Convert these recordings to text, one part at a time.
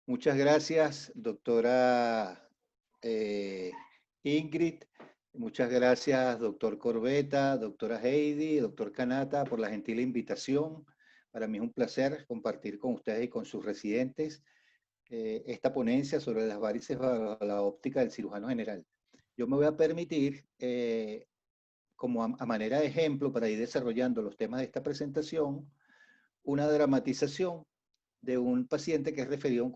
Muchas gracias, doctora eh, Ingrid. Muchas gracias, doctor Corbeta, doctora Heidi, doctor Canata, por la gentil invitación. Para mí es un placer compartir con ustedes y con sus residentes esta ponencia sobre las varices bajo la óptica del cirujano general. Yo me voy a permitir, como a manera de ejemplo, para ir desarrollando los temas de esta presentación, una dramatización de un paciente que es referido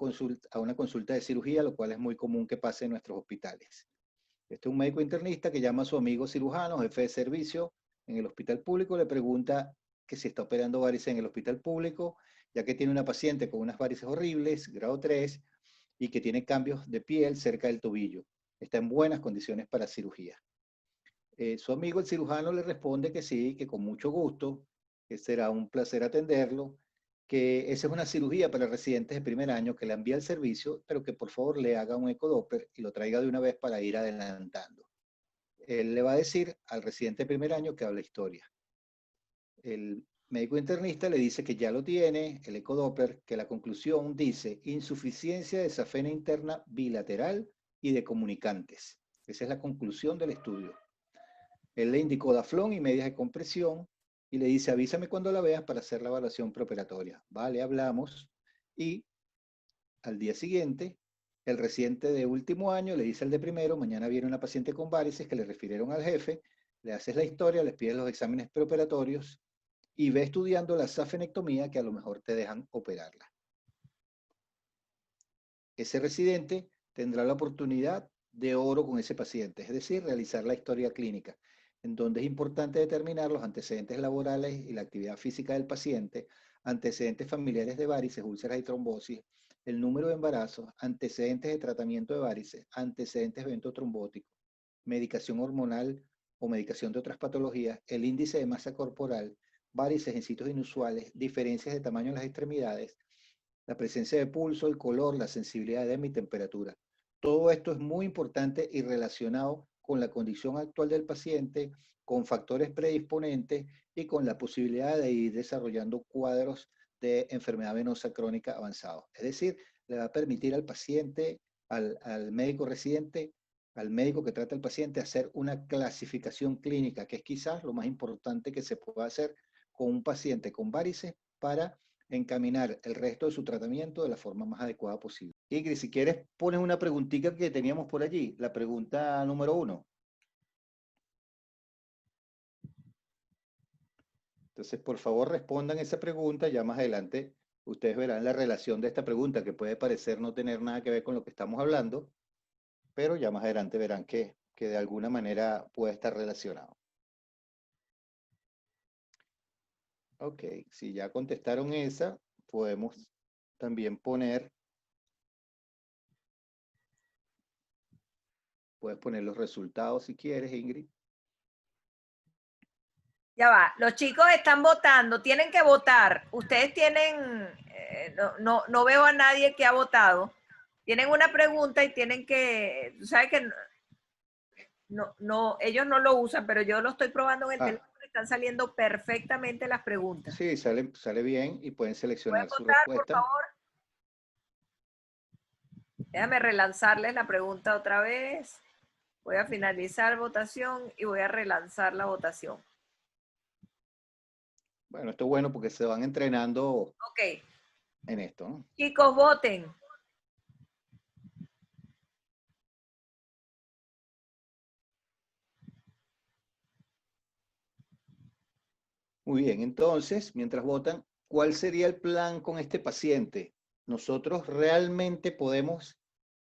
a una consulta de cirugía, lo cual es muy común que pase en nuestros hospitales. Este es un médico internista que llama a su amigo cirujano, jefe de servicio en el hospital público, le pregunta que si está operando varices en el hospital público, ya que tiene una paciente con unas varices horribles, grado 3, y que tiene cambios de piel cerca del tobillo. Está en buenas condiciones para cirugía. Su amigo el cirujano le responde que sí, que con mucho gusto, que será un placer atenderlo, que esa es una cirugía para residentes de primer año, que le envía el servicio, pero que por favor le haga un ecodoppler y lo traiga de una vez para ir adelantando. Él le va a decir al residente de primer año que habla historia. El médico internista le dice que ya lo tiene, el ecodoppler, que la conclusión dice insuficiencia de safena interna bilateral y de comunicantes. Esa es la conclusión del estudio. Él le indicó Daflón y medias de compresión y le dice, avísame cuando la veas para hacer la evaluación preoperatoria. Vale, hablamos. Y al día siguiente, el residente de último año le dice al de primero, mañana viene una paciente con varices que le refirieron al jefe, le haces la historia, les pides los exámenes preoperatorios y ve estudiando la safenectomía que a lo mejor te dejan operarla. Ese residente tendrá la oportunidad de oro con ese paciente, es decir, realizar la historia clínica, en donde es importante determinar los antecedentes laborales y la actividad física del paciente, antecedentes familiares de varices, úlceras y trombosis, el número de embarazos, antecedentes de tratamiento de varices, antecedentes de evento trombótico, medicación hormonal o medicación de otras patologías, el índice de masa corporal, varices en sitios inusuales, diferencias de tamaño en las extremidades, la presencia de pulso, el color, la sensibilidad de mi temperatura. Todo esto es muy importante y relacionado con la condición actual del paciente, con factores predisponentes y con la posibilidad de ir desarrollando cuadros de enfermedad venosa crónica avanzados. Es decir, le va a permitir al paciente, al médico residente, al médico que trata al paciente, hacer una clasificación clínica, que es quizás lo más importante que se pueda hacer con un paciente con varices para encaminar el resto de su tratamiento de la forma más adecuada posible. Ingrid, si quieres, pones una preguntita que teníamos por allí, la pregunta número 1. Entonces, por favor, respondan esa pregunta. Ya más adelante ustedes verán la relación de esta pregunta, que puede parecer no tener nada que ver con lo que estamos hablando, pero ya más adelante verán que de alguna manera puede estar relacionado. Ok, si ya contestaron esa, podemos también puedes poner los resultados si quieres, Ingrid. Ya va, los chicos están votando, tienen que votar. Ustedes tienen, no veo a nadie que ha votado. Tienen una pregunta y tienen que, ¿sabes que ellos no lo usan, pero yo lo estoy probando en el teléfono, están saliendo perfectamente las preguntas. Sí, sale bien y pueden seleccionar su votar, por respuesta. favor? Déjame relanzarles la pregunta otra vez. Voy a finalizar votación y voy a relanzar la votación. Bueno, esto es bueno porque se van entrenando en esto, ¿no? Chicos, voten. Muy bien, entonces, mientras votan, ¿cuál sería el plan con este paciente? Nosotros realmente podemos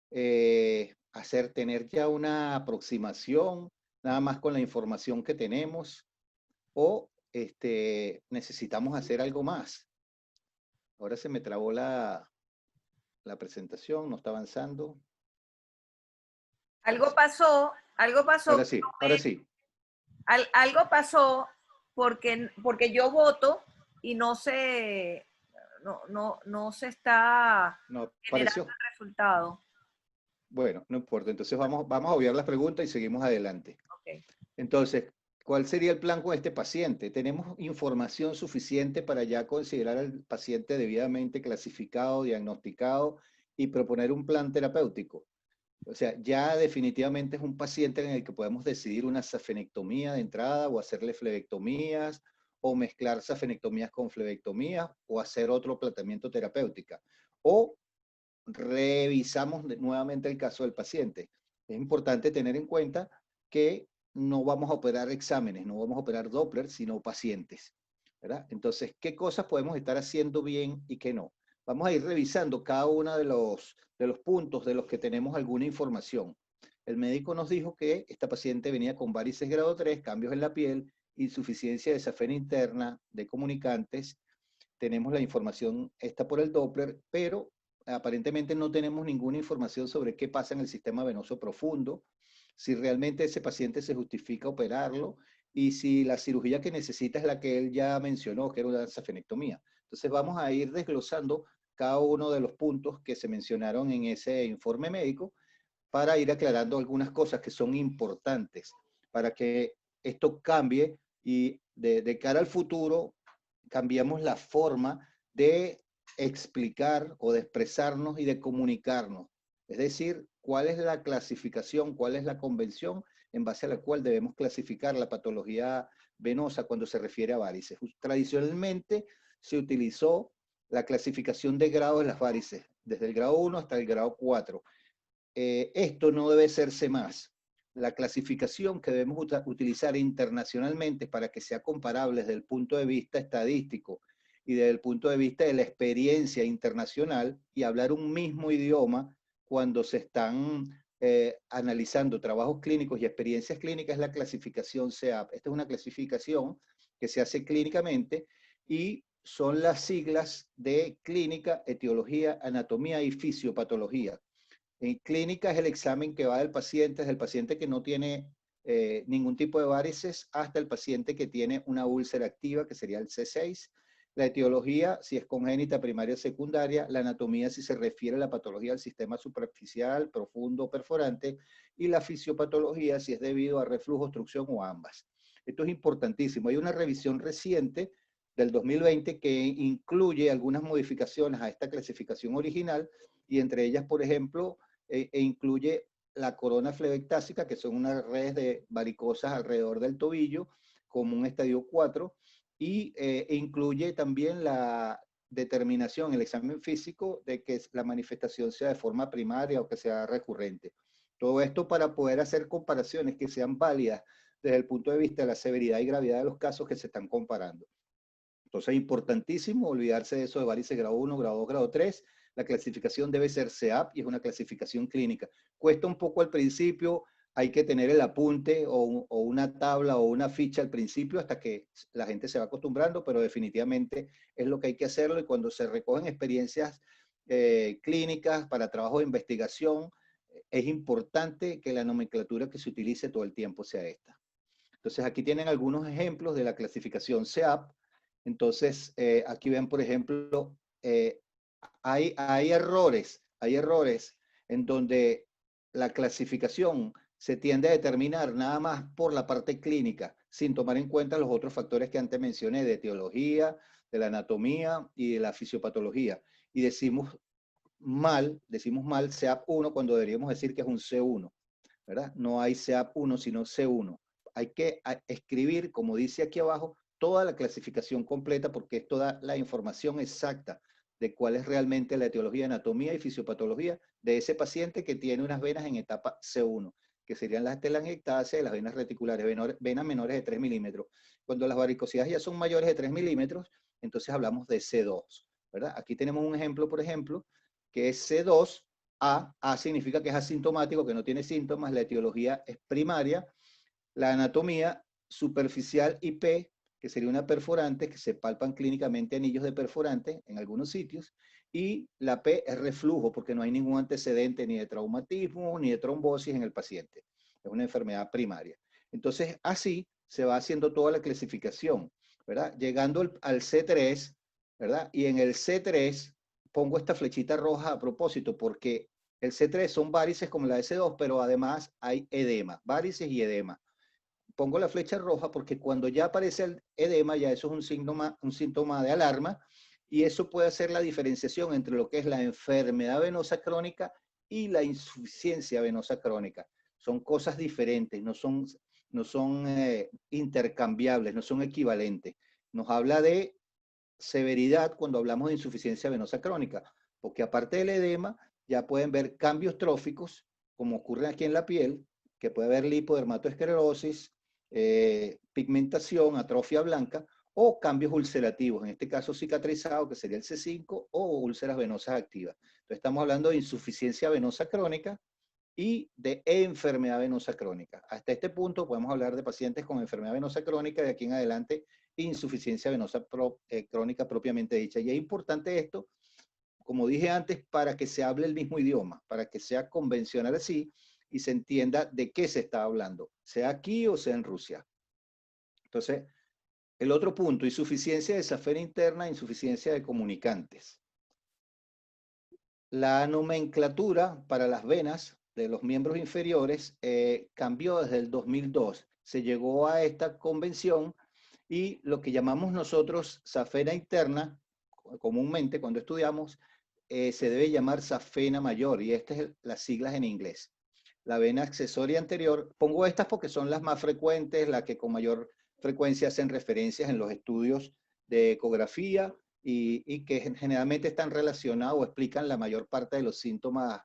tener ya una aproximación, nada más con la información que tenemos, o necesitamos hacer algo más. Ahora se me trabó la presentación, no está avanzando. Algo pasó. Ahora sí, ahora sí. Algo pasó porque yo voto y no se está No generando apareció. el resultado. Bueno, no importa. Entonces vamos a obviar las preguntas y seguimos adelante. Okay. Entonces, ¿cuál sería el plan con este paciente? ¿Tenemos información suficiente para ya considerar al paciente debidamente clasificado, diagnosticado y proponer un plan terapéutico. O sea, ya definitivamente es un paciente en el que podemos decidir una safenectomía de entrada o hacerle flebectomías o mezclar safenectomías con flebectomías o hacer otro tratamiento terapéutico. O revisamos nuevamente el caso del paciente. Es importante tener en cuenta que no vamos a operar exámenes, no vamos a operar Doppler, sino pacientes, ¿verdad? Entonces, ¿qué cosas podemos estar haciendo bien y qué no? Vamos a ir revisando cada uno de los puntos de los que tenemos alguna información. El médico nos dijo que esta paciente venía con varices grado 3, cambios en la piel, insuficiencia de safena interna, de comunicantes. Tenemos la información esta por el Doppler, pero aparentemente no tenemos ninguna información sobre qué pasa en el sistema venoso profundo, si realmente ese paciente se justifica operarlo y si la cirugía que necesita es la que él ya mencionó, que era una safenectomía. Entonces vamos a ir desglosando cada uno de los puntos que se mencionaron en ese informe médico para ir aclarando algunas cosas que son importantes para que esto cambie y de cara al futuro cambiamos la forma de explicar o de expresarnos y de comunicarnos. Es decir, cuál es la clasificación, cuál es la convención en base a la cual debemos clasificar la patología venosa cuando se refiere a varices. Tradicionalmente se utilizó la clasificación de grados de las varices, desde el grado 1 hasta el grado 4. Esto no debe hacerse más. La clasificación que debemos utilizar internacionalmente para que sea comparable desde el punto de vista estadístico y desde el punto de vista de la experiencia internacional y hablar un mismo idioma cuando se están analizando trabajos clínicos y experiencias clínicas es la clasificación CEAP. Esta es una clasificación que se hace clínicamente y son las siglas de clínica, etiología, anatomía y fisiopatología. En clínica es el examen que va del paciente, desde el paciente que no tiene ningún tipo de varices hasta el paciente que tiene una úlcera activa, que sería el C6. La etiología, si es congénita, primaria o secundaria. La anatomía, si se refiere a la patología del sistema superficial, profundo, perforante. Y la fisiopatología, si es debido a reflujo, obstrucción o ambas. Esto es importantísimo. Hay una revisión reciente del 2020 que incluye algunas modificaciones a esta clasificación original y entre ellas, por ejemplo, incluye la corona flebectásica, que son unas redes de varicosas alrededor del tobillo, como un estadio 4, y incluye también la determinación, el examen físico, de que la manifestación sea de forma primaria o que sea recurrente. Todo esto para poder hacer comparaciones que sean válidas desde el punto de vista de la severidad y gravedad de los casos que se están comparando. Entonces es importantísimo olvidarse de eso de varices grado 1, grado 2, grado 3. La clasificación debe ser CEAP y es una clasificación clínica. Cuesta un poco al principio, hay que tener el apunte o una tabla o una ficha al principio hasta que la gente se va acostumbrando, pero definitivamente es lo que hay que hacerlo y cuando se recogen experiencias clínicas para trabajo de investigación, es importante que la nomenclatura que se utilice todo el tiempo sea esta. Entonces aquí tienen algunos ejemplos de la clasificación CEAP. Entonces aquí ven, por ejemplo, hay errores en donde la clasificación se tiende a determinar nada más por la parte clínica, sin tomar en cuenta los otros factores que antes mencioné, de etiología, de la anatomía y de la fisiopatología. Y decimos mal CEAP 1 cuando deberíamos decir que es un C1, ¿verdad? No hay CEAP 1, sino C1. Hay que escribir, como dice aquí abajo, toda la clasificación completa porque esto da la información exacta de cuál es realmente la etiología, anatomía y fisiopatología de ese paciente que tiene unas venas en etapa C1, que serían las telangiectasias y las venas reticulares, venas menores de 3 milímetros. Cuando las varicosidades ya son mayores de 3 milímetros, entonces hablamos de C2, ¿verdad? Aquí tenemos un ejemplo, por ejemplo, que es C2, A significa que es asintomático, que no tiene síntomas, la etiología es primaria, la anatomía superficial y P, que sería una perforante, que se palpan clínicamente anillos de perforante en algunos sitios, y la P es reflujo, porque no hay ningún antecedente ni de traumatismo ni de trombosis en el paciente. Es una enfermedad primaria. Entonces, así se va haciendo toda la clasificación, ¿verdad? Llegando al C3, ¿verdad? Y en el C3 pongo esta flechita roja a propósito, porque el C3 son varices como la de C2, pero además hay edema, varices y edema. Pongo la flecha roja porque cuando ya aparece el edema, ya eso es un síntoma de alarma Y eso puede hacer la diferenciación entre lo que es la enfermedad venosa crónica y la insuficiencia venosa crónica. Son cosas diferentes, no son intercambiables, no son equivalentes. Nos habla de severidad cuando hablamos de insuficiencia venosa crónica, porque aparte del edema, ya pueden ver cambios tróficos, como ocurre aquí en la piel, que puede haber lipodermatoesclerosis, pigmentación, atrofia blanca, o cambios ulcerativos, en este caso cicatrizado, que sería el C5, o úlceras venosas activas. Entonces estamos hablando de insuficiencia venosa crónica y de enfermedad venosa crónica. Hasta este punto podemos hablar de pacientes con enfermedad venosa crónica, de aquí en adelante insuficiencia venosa crónica propiamente dicha. Y es importante esto, como dije antes, para que se hable el mismo idioma, para que sea convencional así y se entienda de qué se está hablando, sea aquí o sea en Rusia. Entonces, el otro punto, insuficiencia de safena interna, insuficiencia de comunicantes. La nomenclatura para las venas de los miembros inferiores cambió desde el 2002. Se llegó a esta convención y lo que llamamos nosotros safena interna, comúnmente cuando estudiamos, se debe llamar safena mayor, y estas son las siglas en inglés. La vena accesoria anterior, pongo estas porque son las más frecuentes, las que con mayor frecuencia hacen referencias en los estudios de ecografía y que generalmente están relacionados o explican la mayor parte de los síntomas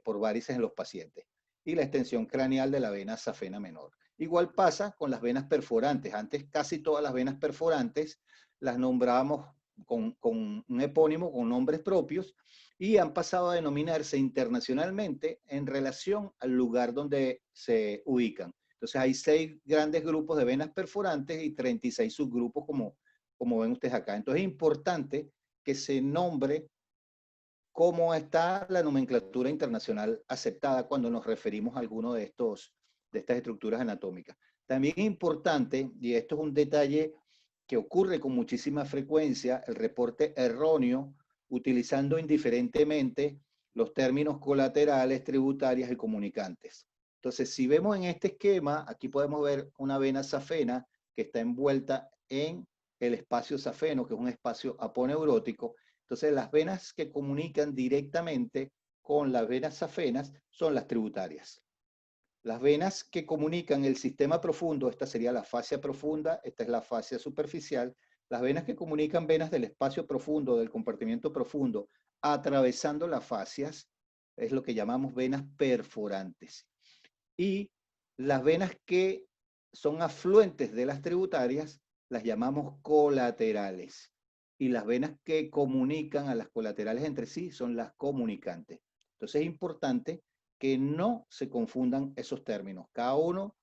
por varices en los pacientes. Y la extensión craneal de la vena safena menor. Igual pasa con las venas perforantes. Antes casi todas las venas perforantes las nombrábamos con un epónimo, con nombres propios, y han pasado a denominarse internacionalmente en relación al lugar donde se ubican. Entonces hay 6 grandes grupos de venas perforantes y 36 subgrupos como ven ustedes acá. Entonces es importante que se nombre cómo está la nomenclatura internacional aceptada cuando nos referimos a alguno de estas estructuras anatómicas. También es importante, y esto es un detalle que ocurre con muchísima frecuencia, el reporte erróneo, utilizando indiferentemente los términos colaterales, tributarias y comunicantes. Entonces, si vemos en este esquema, aquí podemos ver una vena safena que está envuelta en el espacio safeno, que es un espacio aponeurótico. Entonces, las venas que comunican directamente con las venas safenas son las tributarias. Las venas que comunican el sistema profundo, esta sería la fascia profunda, esta es la fascia superficial. Las venas que comunican venas del espacio profundo, del compartimiento profundo, atravesando las fascias, es lo que llamamos venas perforantes. Y las venas que son afluentes de las tributarias, las llamamos colaterales. Y las venas que comunican a las colaterales entre sí son las comunicantes. Entonces es importante que no se confundan esos términos. Cada uno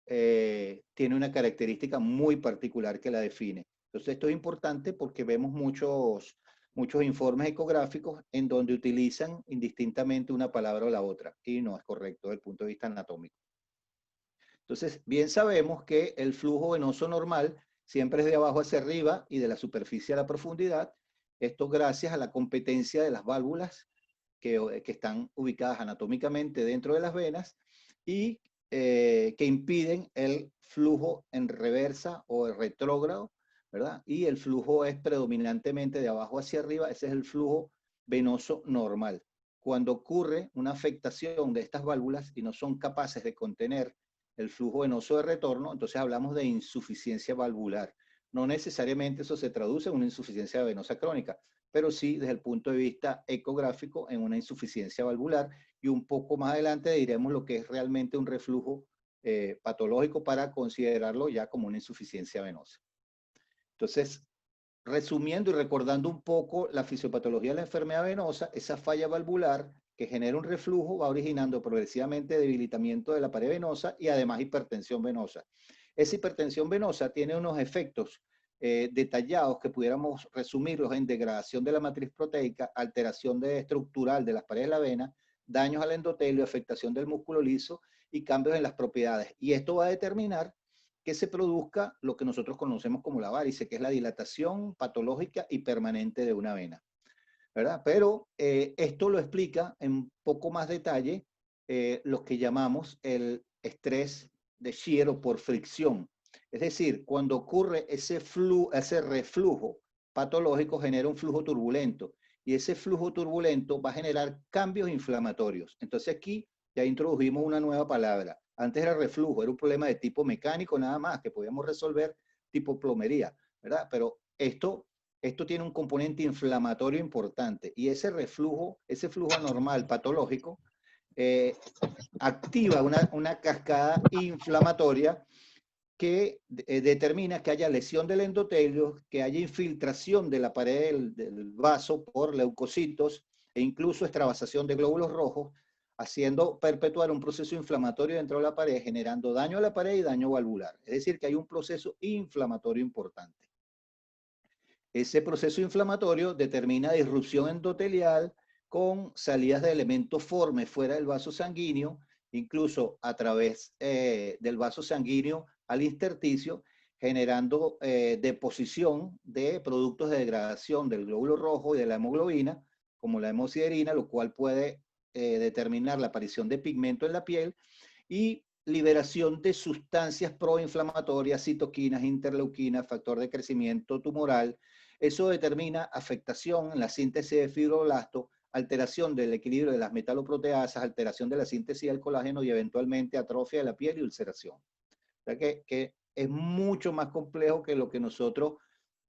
tiene una característica muy particular que la define. Entonces esto es importante porque vemos muchos informes ecográficos en donde utilizan indistintamente una palabra o la otra, y no es correcto desde el punto de vista anatómico. Entonces, bien sabemos que el flujo venoso normal siempre es de abajo hacia arriba y de la superficie a la profundidad. Esto gracias a la competencia de las válvulas que están ubicadas anatómicamente dentro de las venas y que impiden el flujo en reversa o retrógrado, ¿verdad? Y el flujo es predominantemente de abajo hacia arriba, ese es el flujo venoso normal. Cuando ocurre una afectación de estas válvulas y no son capaces de contener el flujo venoso de retorno, entonces hablamos de insuficiencia valvular. No necesariamente eso se traduce en una insuficiencia venosa crónica, pero sí desde el punto de vista ecográfico en una insuficiencia valvular, y un poco más adelante diremos lo que es realmente un reflujo patológico para considerarlo ya como una insuficiencia venosa. Entonces, resumiendo y recordando un poco la fisiopatología de la enfermedad venosa, esa falla valvular que genera un reflujo va originando progresivamente debilitamiento de la pared venosa y además hipertensión venosa. Esa hipertensión venosa tiene unos efectos detallados que pudiéramos resumirlos en degradación de la matriz proteica, alteración estructural de las paredes de la vena, daños al endotelio, afectación del músculo liso y cambios en las propiedades. Y esto va a determinar que se produzca lo que nosotros conocemos como la varice, que es la dilatación patológica y permanente de una vena, ¿verdad? Pero esto lo explica en poco más detalle lo que llamamos el estrés de shear o por fricción. Es decir, cuando ocurre ese reflujo patológico genera un flujo turbulento y ese flujo turbulento va a generar cambios inflamatorios. Entonces aquí ya introdujimos una nueva palabra. Antes era reflujo, era un problema de tipo mecánico nada más que podíamos resolver tipo plomería, ¿verdad? Pero esto tiene un componente inflamatorio importante y ese reflujo, ese flujo anormal patológico, activa una cascada inflamatoria que determina que haya lesión del endotelio, que haya infiltración de la pared del vaso por leucocitos e incluso extravasación de glóbulos rojos, haciendo perpetuar un proceso inflamatorio dentro de la pared, generando daño a la pared y daño valvular. Es decir, que hay un proceso inflamatorio importante. Ese proceso inflamatorio determina disrupción endotelial con salidas de elementos formes fuera del vaso sanguíneo, incluso a través del vaso sanguíneo al intersticio, generando deposición de productos de degradación del glóbulo rojo y de la hemoglobina, como la hemosiderina, lo cual puede determinar la aparición de pigmento en la piel y liberación de sustancias proinflamatorias, citoquinas, interleuquinas, factor de crecimiento tumoral. Eso determina afectación en la síntesis de fibroblasto, alteración del equilibrio de las metaloproteasas, alteración de la síntesis del colágeno y eventualmente atrofia de la piel y ulceración. O sea que es mucho más complejo que lo que nosotros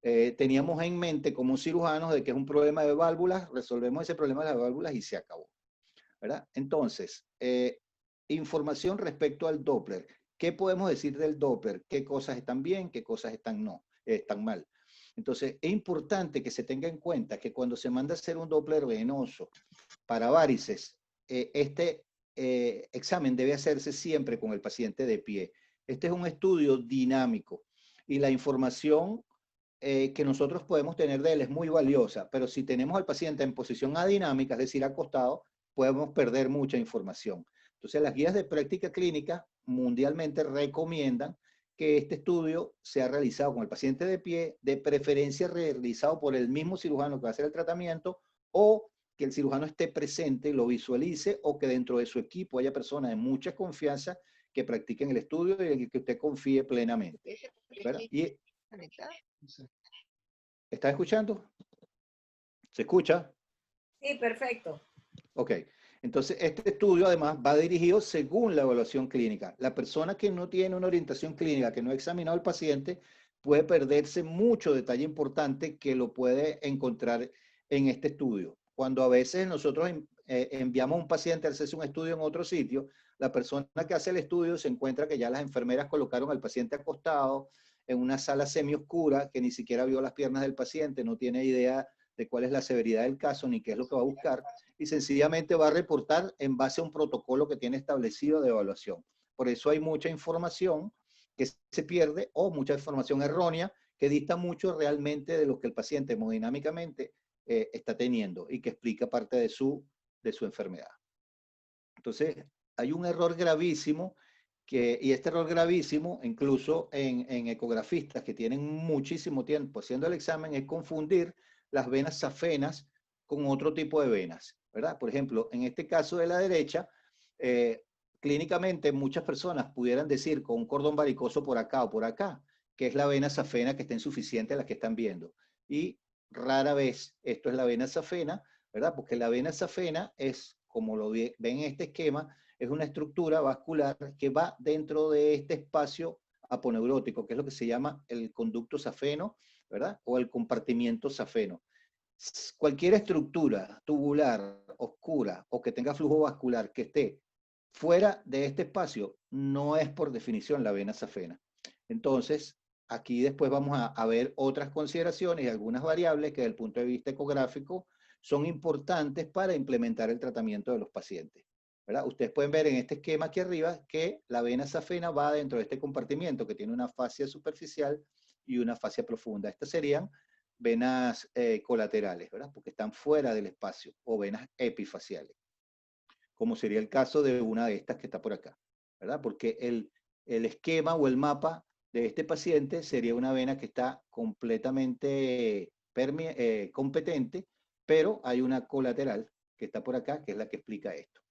teníamos en mente como cirujanos de que es un problema de válvulas, resolvemos ese problema de las válvulas y se acabó, ¿verdad? Entonces, información respecto al Doppler. ¿Qué podemos decir del Doppler? ¿Qué cosas están bien? ¿Qué cosas están mal? Entonces, es importante que se tenga en cuenta que cuando se manda a hacer un Doppler venoso para varices, este examen debe hacerse siempre con el paciente de pie. Este es un estudio dinámico y la información que nosotros podemos tener de él es muy valiosa, pero si tenemos al paciente en posición adinámica, es decir, acostado, podemos perder mucha información. Entonces, las guías de práctica clínica mundialmente recomiendan que este estudio sea realizado con el paciente de pie, de preferencia realizado por el mismo cirujano que va a hacer el tratamiento, o que el cirujano esté presente, lo visualice, o que dentro de su equipo haya personas de mucha confianza que practiquen el estudio y en el que usted confíe plenamente, ¿verdad? Y, ¿está escuchando? ¿Se escucha? Sí, perfecto. Ok. Entonces, este estudio además va dirigido según la evaluación clínica. La persona que no tiene una orientación clínica, que no ha examinado al paciente, puede perderse mucho detalle importante que lo puede encontrar en este estudio. Cuando a veces nosotros enviamos a un paciente a hacerse un estudio en otro sitio, la persona que hace el estudio se encuentra que ya las enfermeras colocaron al paciente acostado en una sala semioscura, que ni siquiera vio las piernas del paciente, no tiene idea de cuál es la severidad del caso ni qué es lo que va a buscar, y sencillamente va a reportar en base a un protocolo que tiene establecido de evaluación. Por eso hay mucha información que se pierde o mucha información errónea que dista mucho realmente de lo que el paciente hemodinámicamente está teniendo y que explica parte de su enfermedad. Entonces, hay un error gravísimo y este error gravísimo, incluso en ecografistas que tienen muchísimo tiempo haciendo el examen, es confundir las venas safenas con otro tipo de venas, ¿verdad? Por ejemplo, en este caso de la derecha, clínicamente muchas personas pudieran decir con un cordón varicoso por acá o por acá, que es la vena safena que está insuficiente a la que están viendo. Y rara vez esto es la vena safena, ¿verdad? Porque la vena safena es, como lo ven en este esquema, es una estructura vascular que va dentro de este espacio aponeurótico, que es lo que se llama el conducto safeno, ¿verdad? O el compartimiento safeno. Cualquier estructura tubular, oscura o que tenga flujo vascular que esté fuera de este espacio no es por definición la vena safena. Entonces, aquí después vamos a ver otras consideraciones y algunas variables que desde el punto de vista ecográfico son importantes para implementar el tratamiento de los pacientes, ¿verdad? Ustedes pueden ver en este esquema aquí arriba que la vena safena va dentro de este compartimiento que tiene una fascia superficial y una fascia profunda. Estas serían venas colaterales, ¿verdad? Porque están fuera del espacio, o venas epifaciales, como sería el caso de una de estas que está por acá, ¿verdad? Porque el esquema o el mapa de este paciente sería una vena que está completamente competente, pero hay una colateral que está por acá, que es la que explica esto.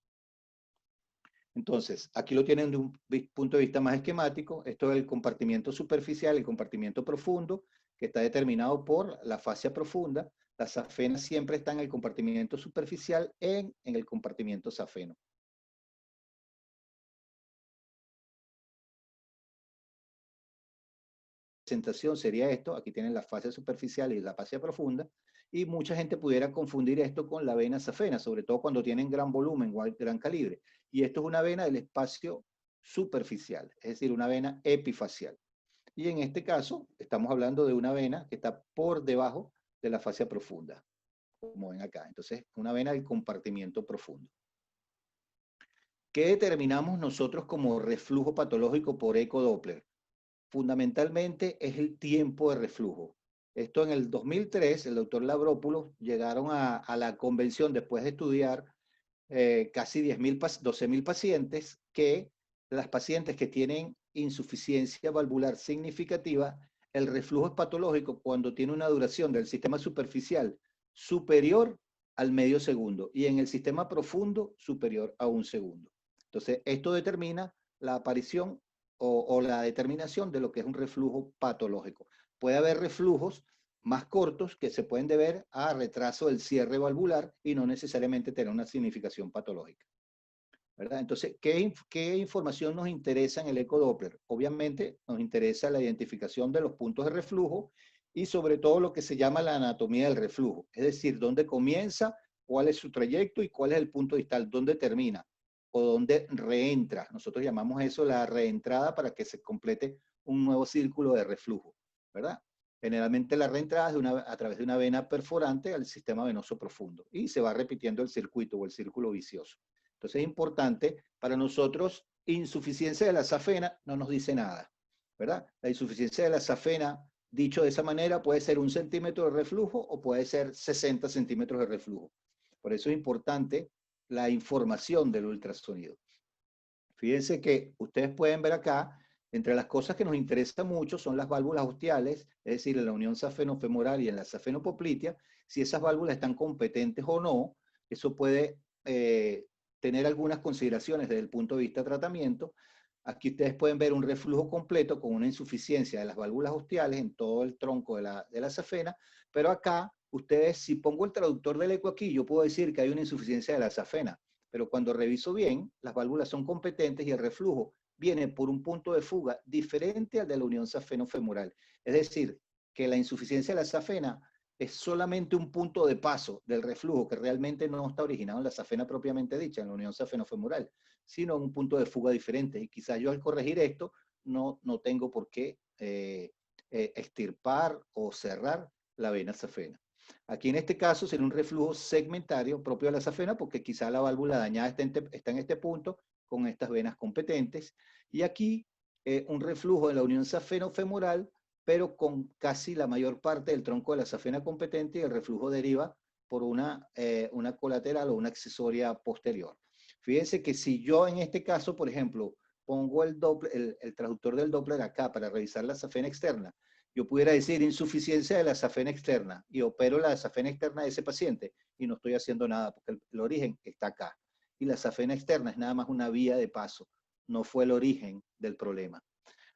Entonces, aquí lo tienen de un punto de vista más esquemático. Esto es el compartimiento superficial, el compartimiento profundo, que está determinado por la fascia profunda. La safena siempre está en el compartimiento superficial, en el compartimiento safeno. Presentación sería esto, aquí tienen la fascia superficial y la fascia profunda, y mucha gente pudiera confundir esto con la vena safena, sobre todo cuando tienen gran volumen o gran calibre, y esto es una vena del espacio superficial, es decir, una vena epifacial. Y en este caso, estamos hablando de una vena que está por debajo de la fascia profunda, como ven acá. Entonces, una vena del compartimiento profundo. ¿Qué determinamos nosotros como reflujo patológico por ecodoppler? Fundamentalmente es el tiempo de reflujo. Esto en el 2003, el doctor Labrópulos llegaron a la convención después de estudiar casi 12.000 pacientes, que las pacientes que tienen insuficiencia valvular significativa, el reflujo es patológico cuando tiene una duración del sistema superficial superior al medio segundo y en el sistema profundo superior a un segundo. Entonces, esto determina la aparición o la determinación de lo que es un reflujo patológico. Puede haber reflujos más cortos que se pueden deber a retraso del cierre valvular y no necesariamente tener una significación patológica, ¿verdad? Entonces, ¿qué información nos interesa en el ecodoppler? Obviamente nos interesa la identificación de los puntos de reflujo y sobre todo lo que se llama la anatomía del reflujo, es decir, dónde comienza, cuál es su trayecto y cuál es el punto distal, dónde termina o dónde reentra. Nosotros llamamos eso la reentrada para que se complete un nuevo círculo de reflujo, ¿verdad? Generalmente la reentrada es a través de una vena perforante al sistema venoso profundo y se va repitiendo el circuito o el círculo vicioso. Entonces es importante para nosotros, insuficiencia de la safena no nos dice nada, ¿verdad? La insuficiencia de la safena, dicho de esa manera, puede ser 1 centímetro de reflujo o puede ser 60 centímetros de reflujo. Por eso es importante la información del ultrasonido. Fíjense que ustedes pueden ver acá, entre las cosas que nos interesan mucho son las válvulas ostiales, es decir, en la unión safeno-femoral y en la safenopoplitea, si esas válvulas están competentes o no. Eso puede tener algunas consideraciones desde el punto de vista de tratamiento. Aquí ustedes pueden ver un reflujo completo con una insuficiencia de las válvulas ostiales en todo el tronco de la safena, pero acá ustedes, si pongo el traductor del eco aquí, yo puedo decir que hay una insuficiencia de la safena, pero cuando reviso bien, las válvulas son competentes y el reflujo viene por un punto de fuga diferente al de la unión safeno-femoral. Es decir, que la insuficiencia de la safena es solamente un punto de paso del reflujo que realmente no está originado en la safena propiamente dicha, en la unión safeno-femoral, sino un punto de fuga diferente. Y quizás yo al corregir esto no tengo por qué extirpar o cerrar la vena safena. Aquí en este caso sería un reflujo segmentario propio de la safena porque quizá la válvula dañada está en este punto con estas venas competentes. Y aquí un reflujo de la unión safeno-femoral, pero con casi la mayor parte del tronco de la safena competente y el reflujo deriva por una colateral o una accesoria posterior. Fíjense que si yo en este caso, por ejemplo, pongo el traductor del Doppler acá para revisar la safena externa, yo pudiera decir insuficiencia de la safena externa y opero la safena externa de ese paciente y no estoy haciendo nada porque el origen está acá. Y la safena externa es nada más una vía de paso, no fue el origen del problema.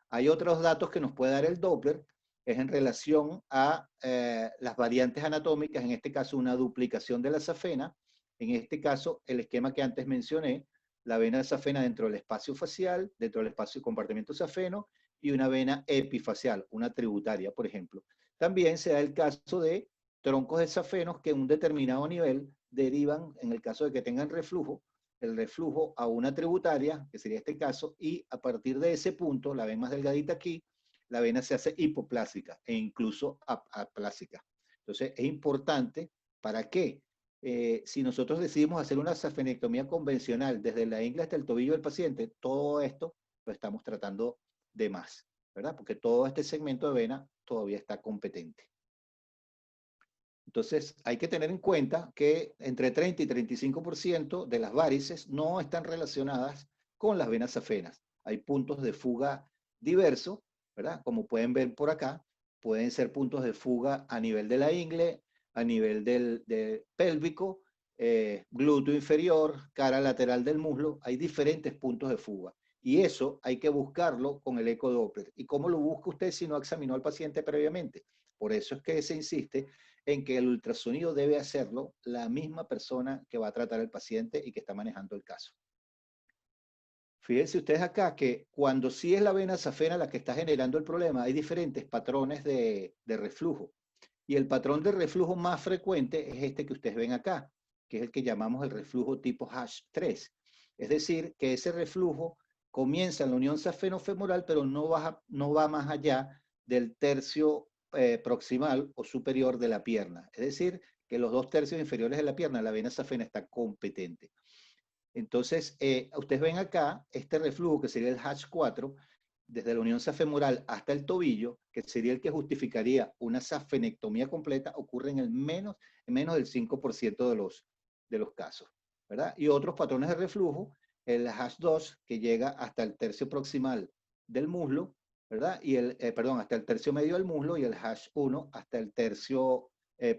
Hay otros datos que nos puede dar el Doppler, es en relación a las variantes anatómicas, en este caso una duplicación de la safena, en este caso el esquema que antes mencioné, la vena safena dentro del espacio facial, dentro del espacio de compartimiento safeno, y una vena epifacial, una tributaria, por ejemplo. También se da el caso de troncos de safenos que en un determinado nivel derivan, en el caso de que tengan reflujo, el reflujo a una tributaria, que sería este caso, y a partir de ese punto, la ven más delgadita aquí, la vena se hace hipoplásica e incluso aplásica. Entonces, es importante, ¿para qué? Si nosotros decidimos hacer una safenectomía convencional desde la ingle hasta el tobillo del paciente, todo esto lo estamos tratando de más, ¿verdad? Porque todo este segmento de vena todavía está competente. Entonces, hay que tener en cuenta que entre 30 y 35% de las varices no están relacionadas con las venas safenas. Hay puntos de fuga diversos, ¿verdad? Como pueden ver por acá, pueden ser puntos de fuga a nivel de la ingle, a nivel del pélvico, glúteo inferior, cara lateral del muslo. Hay diferentes puntos de fuga. Y eso hay que buscarlo con el ecodoppler. ¿Y cómo lo busca usted si no examinó al paciente previamente? Por eso es que se insiste en que el ultrasonido debe hacerlo la misma persona que va a tratar al paciente y que está manejando el caso. Fíjense ustedes acá que cuando sí es la vena safena la que está generando el problema, hay diferentes patrones de reflujo. Y el patrón de reflujo más frecuente es este que ustedes ven acá, que es el que llamamos el reflujo tipo H3. Es decir, que ese reflujo comienza en la unión safeno-femoral, pero no va más allá del tercio proximal o superior de la pierna. Es decir, que los 2 tercios inferiores de la pierna, la vena safena está competente. Entonces, ustedes ven acá este reflujo que sería el H4, desde la unión safemoral hasta el tobillo, que sería el que justificaría una safenectomía completa, ocurre en menos del 5% de los casos, ¿verdad? Y otros patrones de reflujo, el H2, que llega hasta el tercio proximal del muslo, ¿verdad? Y hasta el tercio medio del muslo, y el H1 hasta el tercio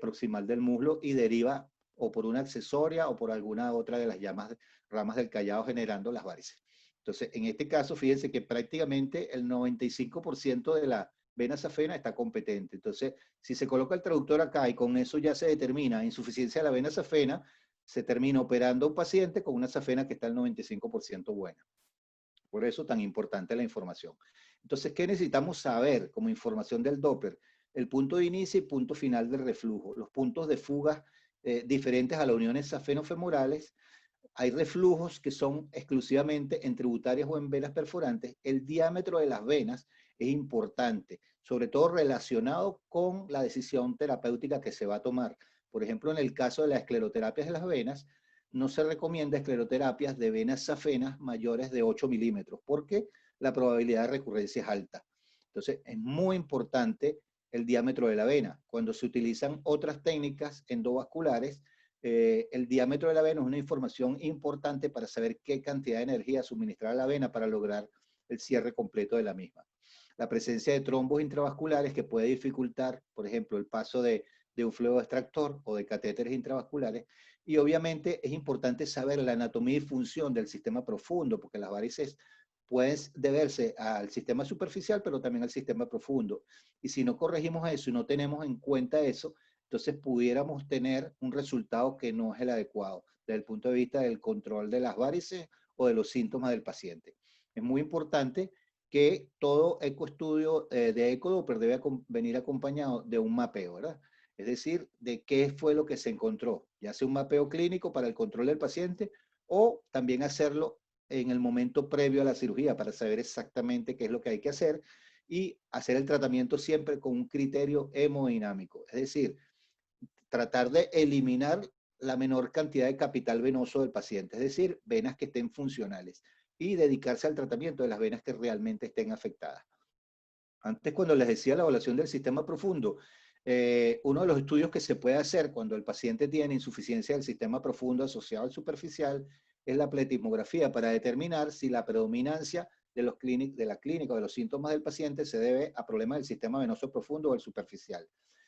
proximal del muslo, y deriva o por una accesoria o por alguna otra de las ramas del callado generando las varices. Entonces, en este caso, fíjense que prácticamente el 95% de la vena safena está competente. Entonces, si se coloca el traductor acá y con eso ya se determina insuficiencia de la vena safena, se termina operando a un paciente con una safena que está al 95% buena. Por eso tan importante la información. Entonces, ¿qué necesitamos saber como información del Doppler? El punto de inicio y punto final del reflujo, los puntos de fuga diferentes a las uniones safeno-femorales. Hay reflujos que son exclusivamente en tributarias o en venas perforantes. El diámetro de las venas es importante, sobre todo relacionado con la decisión terapéutica que se va a tomar. Por ejemplo, en el caso de las escleroterapias de las venas, no se recomienda escleroterapias de venas safenas mayores de 8 milímetros, porque la probabilidad de recurrencia es alta. Entonces, es muy importante el diámetro de la vena. Cuando se utilizan otras técnicas endovasculares, el diámetro de la vena es una información importante para saber qué cantidad de energía suministrar a la vena para lograr el cierre completo de la misma. La presencia de trombos intravasculares que puede dificultar, por ejemplo, el paso de un flujo extractor o de catéteres intravasculares. Y obviamente es importante saber la anatomía y función del sistema profundo, porque las varices pueden deberse al sistema superficial, pero también al sistema profundo. Y si no corregimos eso y no tenemos en cuenta eso, entonces pudiéramos tener un resultado que no es el adecuado desde el punto de vista del control de las varices o de los síntomas del paciente. Es muy importante que todo ecoestudio de ecodoppler debe venir acompañado de un mapeo, ¿verdad? Es decir, de qué fue lo que se encontró, ya sea un mapeo clínico para el control del paciente o también hacerlo en el momento previo a la cirugía para saber exactamente qué es lo que hay que hacer y hacer el tratamiento siempre con un criterio hemodinámico. Es decir, tratar de eliminar la menor cantidad de capital venoso del paciente, es decir, venas que estén funcionales y dedicarse al tratamiento de las venas que realmente estén afectadas. Antes, cuando les decía la evaluación del sistema profundo, uno de los estudios que se puede hacer cuando el paciente tiene insuficiencia del sistema profundo asociado al superficial es la pletismografía para determinar si la predominancia de la clínica o de los síntomas del paciente se debe a problemas del sistema venoso profundo o el superficial.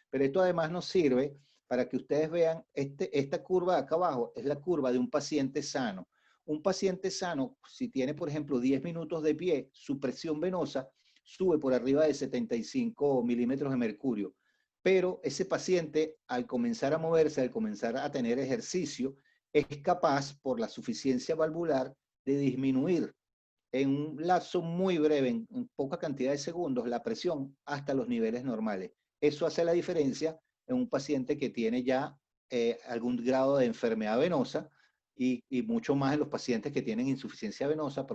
Pero esto además nos sirve para que ustedes vean, esta curva de acá abajo es la curva de un paciente sano. Un paciente sano, si tiene, por ejemplo, 10 minutos de pie, su presión venosa sube por arriba de 75 milímetros de mercurio. Pero ese paciente, al comenzar a moverse, al comenzar a tener ejercicio, es capaz, por la suficiencia valvular, de disminuir en un lapso muy breve, en poca cantidad de segundos, la presión hasta los niveles normales. Eso hace la diferencia en un paciente que tiene ya algún grado de enfermedad venosa y mucho más en los pacientes que tienen insuficiencia venosa,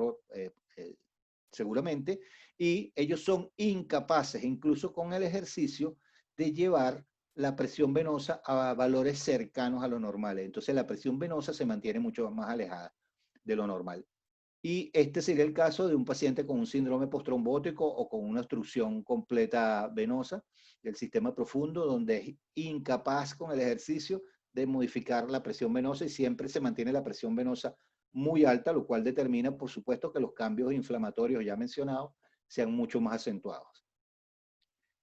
seguramente, y ellos son incapaces, incluso con el ejercicio, de llevar la presión venosa a valores cercanos a lo normal. Entonces la presión venosa se mantiene mucho más alejada de lo normal. Y este sería el caso de un paciente con un síndrome postrombótico o con una obstrucción completa venosa del sistema profundo, donde es incapaz con el ejercicio de modificar la presión venosa y siempre se mantiene la presión venosa muy alta, lo cual determina, por supuesto, que los cambios inflamatorios ya mencionados sean mucho más acentuados.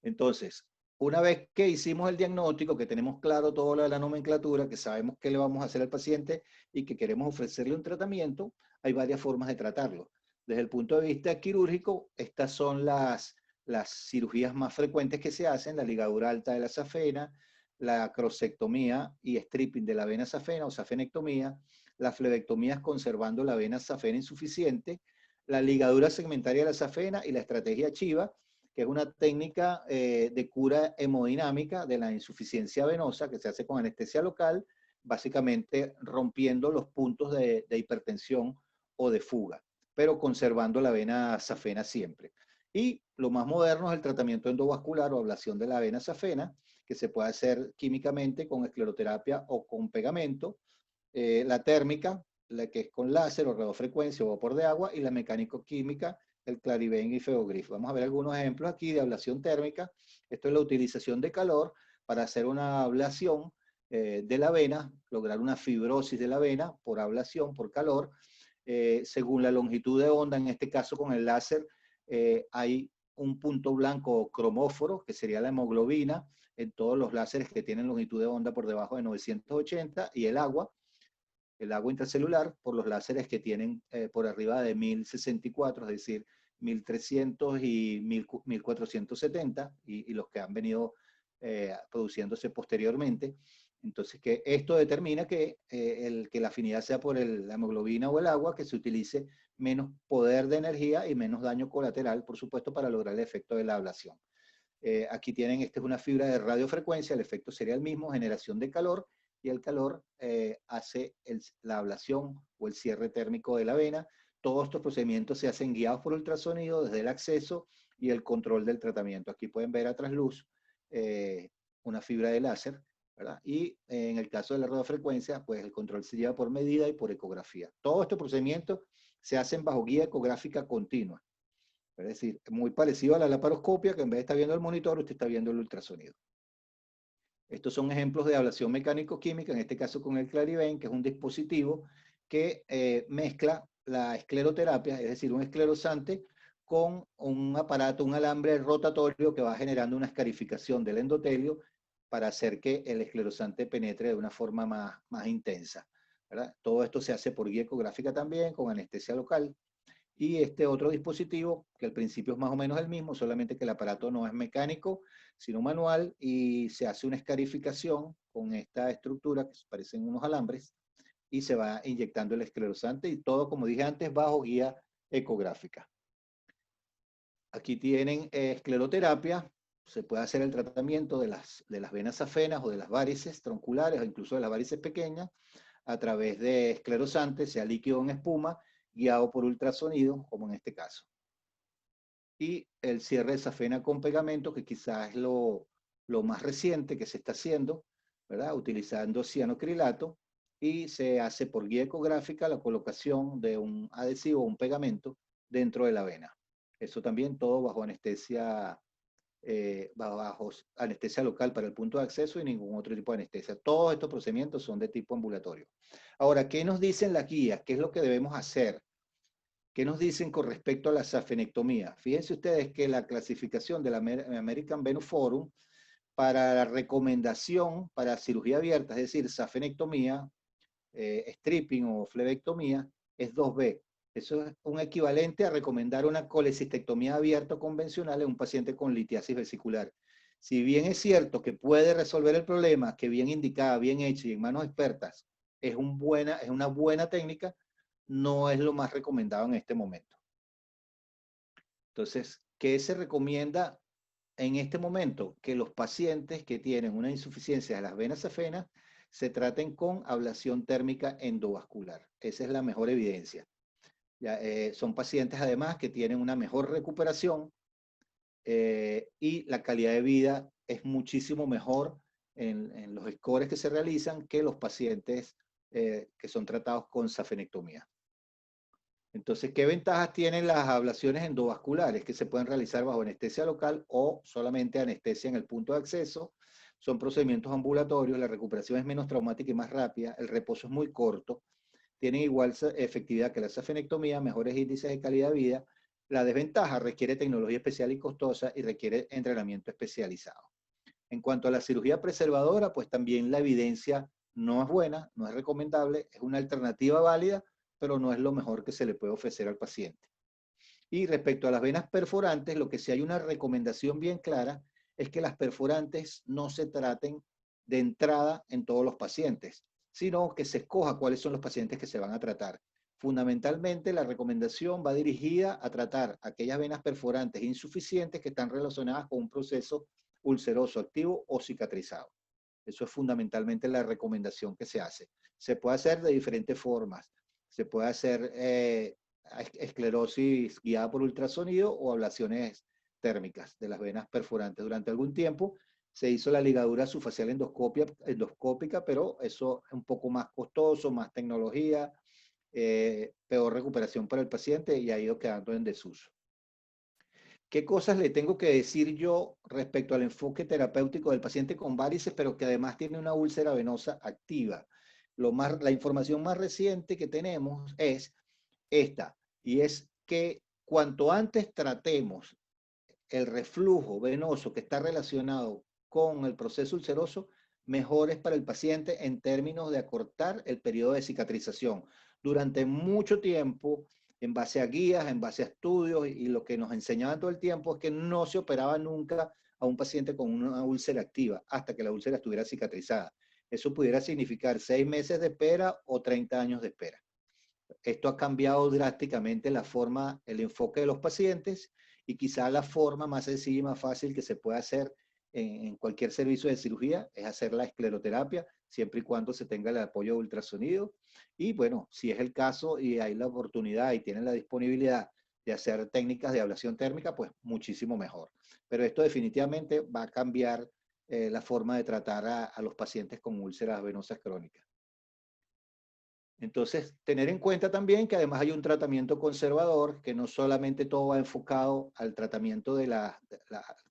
Entonces, una vez que hicimos el diagnóstico, que tenemos claro todo lo de la nomenclatura, que sabemos qué le vamos a hacer al paciente y que queremos ofrecerle un tratamiento, hay varias formas de tratarlo. Desde el punto de vista quirúrgico, estas son las las cirugías más frecuentes que se hacen, la ligadura alta de la safena, la crosectomía y stripping de la vena safena o safenectomía, las flebectomías conservando la vena safena insuficiente, la ligadura segmentaria de la safena y la estrategia Chiva, que es una técnica de cura hemodinámica de la insuficiencia venosa que se hace con anestesia local, básicamente rompiendo los puntos de hipertensión o de fuga, pero conservando la vena safena siempre. Y lo más moderno es el tratamiento endovascular o ablación de la vena safena, que se puede hacer químicamente con escleroterapia o con pegamento, la térmica, la que es con láser o radiofrecuencia o vapor de agua, y la mecánico-química, el Clariven y Feogrif. Vamos a ver algunos ejemplos aquí de ablación térmica. Esto es la utilización de calor para hacer una ablación de la vena, lograr una fibrosis de la vena por ablación, por calor, según la longitud de onda, en este caso con el láser, hay un punto blanco cromóforo, que sería la hemoglobina, en todos los láseres que tienen longitud de onda por debajo de 980, y el agua intracelular, por los láseres que tienen por arriba de 1064, es decir, 1300 y 1470, y los que han venido produciéndose posteriormente. Entonces, que esto determina que la afinidad sea por la hemoglobina o el agua, que se utilice menos poder de energía y menos daño colateral, por supuesto, para lograr el efecto de la ablación. Aquí tienen, esta es una fibra de radiofrecuencia, el efecto sería el mismo, generación de calor, y el calor hace la ablación o el cierre térmico de la vena. Todos estos procedimientos se hacen guiados por ultrasonido desde el acceso y el control del tratamiento. Aquí pueden ver a trasluz una fibra de láser, ¿verdad? Y en el caso de la radiofrecuencia, pues el control se lleva por medida y por ecografía. Todos estos procedimientos se hacen bajo guía ecográfica continua. Es decir, muy parecido a la laparoscopia, que en vez de estar viendo el monitor, usted está viendo el ultrasonido. Estos son ejemplos de ablación mecánico-química, en este caso con el Clariven, que es un dispositivo que mezcla la escleroterapia, es decir, un esclerosante, con un aparato, un alambre rotatorio que va generando una escarificación del endotelio para hacer que el esclerosante penetre de una forma más intensa, ¿verdad? Todo esto se hace por guía ecográfica también, con anestesia local. Y este otro dispositivo, que al principio es más o menos el mismo, solamente que el aparato no es mecánico, sino manual, y se hace una escarificación con esta estructura que parecen unos alambres, y se va inyectando el esclerosante, y todo, como dije antes, bajo guía ecográfica. Aquí tienen escleroterapia. Se puede hacer el tratamiento de las venas safenas o de las varices tronculares, o incluso de las varices pequeñas, a través de esclerosante, sea líquido o en espuma, guiado por ultrasonido, como en este caso. Y el cierre de safena con pegamento, que quizás es lo más reciente que se está haciendo, ¿verdad? Utilizando cianocrilato, y se hace por guía ecográfica la colocación de un adhesivo o un pegamento dentro de la vena. Eso también todo bajo anestesia local para el punto de acceso y ningún otro tipo de anestesia. Todos estos procedimientos son de tipo ambulatorio. Ahora, ¿qué nos dicen las guías? ¿Qué es lo que debemos hacer? ¿Qué nos dicen con respecto a la safenectomía? Fíjense ustedes que la clasificación de la American Venous Forum para la recomendación para cirugía abierta, es decir, safenectomía, stripping o flebectomía, es 2B. Eso es un equivalente a recomendar una colecistectomía abierta convencional en un paciente con litiasis vesicular. Si bien es cierto que puede resolver el problema, que bien indicada, bien hecha y en manos expertas, es una buena técnica, no es lo más recomendado en este momento. Entonces, ¿qué se recomienda en este momento? Que los pacientes que tienen una insuficiencia de las venas safenas se traten con ablación térmica endovascular. Esa es la mejor evidencia. Ya, son pacientes además que tienen una mejor recuperación y la calidad de vida es muchísimo mejor en los scores que se realizan que los pacientes que son tratados con safenectomía. Entonces, ¿qué ventajas tienen las ablaciones endovasculares que se pueden realizar bajo anestesia local o solamente anestesia en el punto de acceso? Son procedimientos ambulatorios, la recuperación es menos traumática y más rápida, el reposo es muy corto, tienen igual efectividad que la safenectomía, mejores índices de calidad de vida. La desventaja requiere tecnología especial y costosa y requiere entrenamiento especializado. En cuanto a la cirugía preservadora, pues también la evidencia no es buena, no es recomendable, es una alternativa válida, pero no es lo mejor que se le puede ofrecer al paciente. Y respecto a las venas perforantes, lo que sí hay una recomendación bien clara es que las perforantes no se traten de entrada en todos los pacientes, sino que se escoja cuáles son los pacientes que se van a tratar. Fundamentalmente, la recomendación va dirigida a tratar aquellas venas perforantes insuficientes que están relacionadas con un proceso ulceroso activo o cicatrizado. Eso es fundamentalmente la recomendación que se hace. Se puede hacer de diferentes formas. Se puede hacer esclerosis guiada por ultrasonido o ablaciones térmicas de las venas perforantes. Durante algún tiempo se hizo la ligadura subfacial endoscópica, pero eso es un poco más costoso, más tecnología, peor recuperación para el paciente y ha ido quedando en desuso. ¿Qué cosas le tengo que decir yo respecto al enfoque terapéutico del paciente con varices, pero que además tiene una úlcera venosa activa? La información más reciente que tenemos es esta, y es que cuanto antes tratemos el reflujo venoso que está relacionado con el proceso ulceroso, mejor es para el paciente en términos de acortar el periodo de cicatrización. Durante mucho tiempo, en base a guías, en base a estudios, y lo que nos enseñaban todo el tiempo es que no se operaba nunca a un paciente con una úlcera activa hasta que la úlcera estuviera cicatrizada. Eso pudiera significar 6 meses de espera o 30 años de espera. Esto ha cambiado drásticamente la forma, el enfoque de los pacientes y quizá la forma más sencilla y más fácil que se puede hacer en cualquier servicio de cirugía es hacer la escleroterapia, siempre y cuando se tenga el apoyo de ultrasonido. Y bueno, si es el caso y hay la oportunidad y tienen la disponibilidad de hacer técnicas de ablación térmica, pues muchísimo mejor. Pero esto definitivamente va a cambiar la forma de tratar a los pacientes con úlceras venosas crónicas. Entonces, tener en cuenta también que además hay un tratamiento conservador, que no solamente todo va enfocado al tratamiento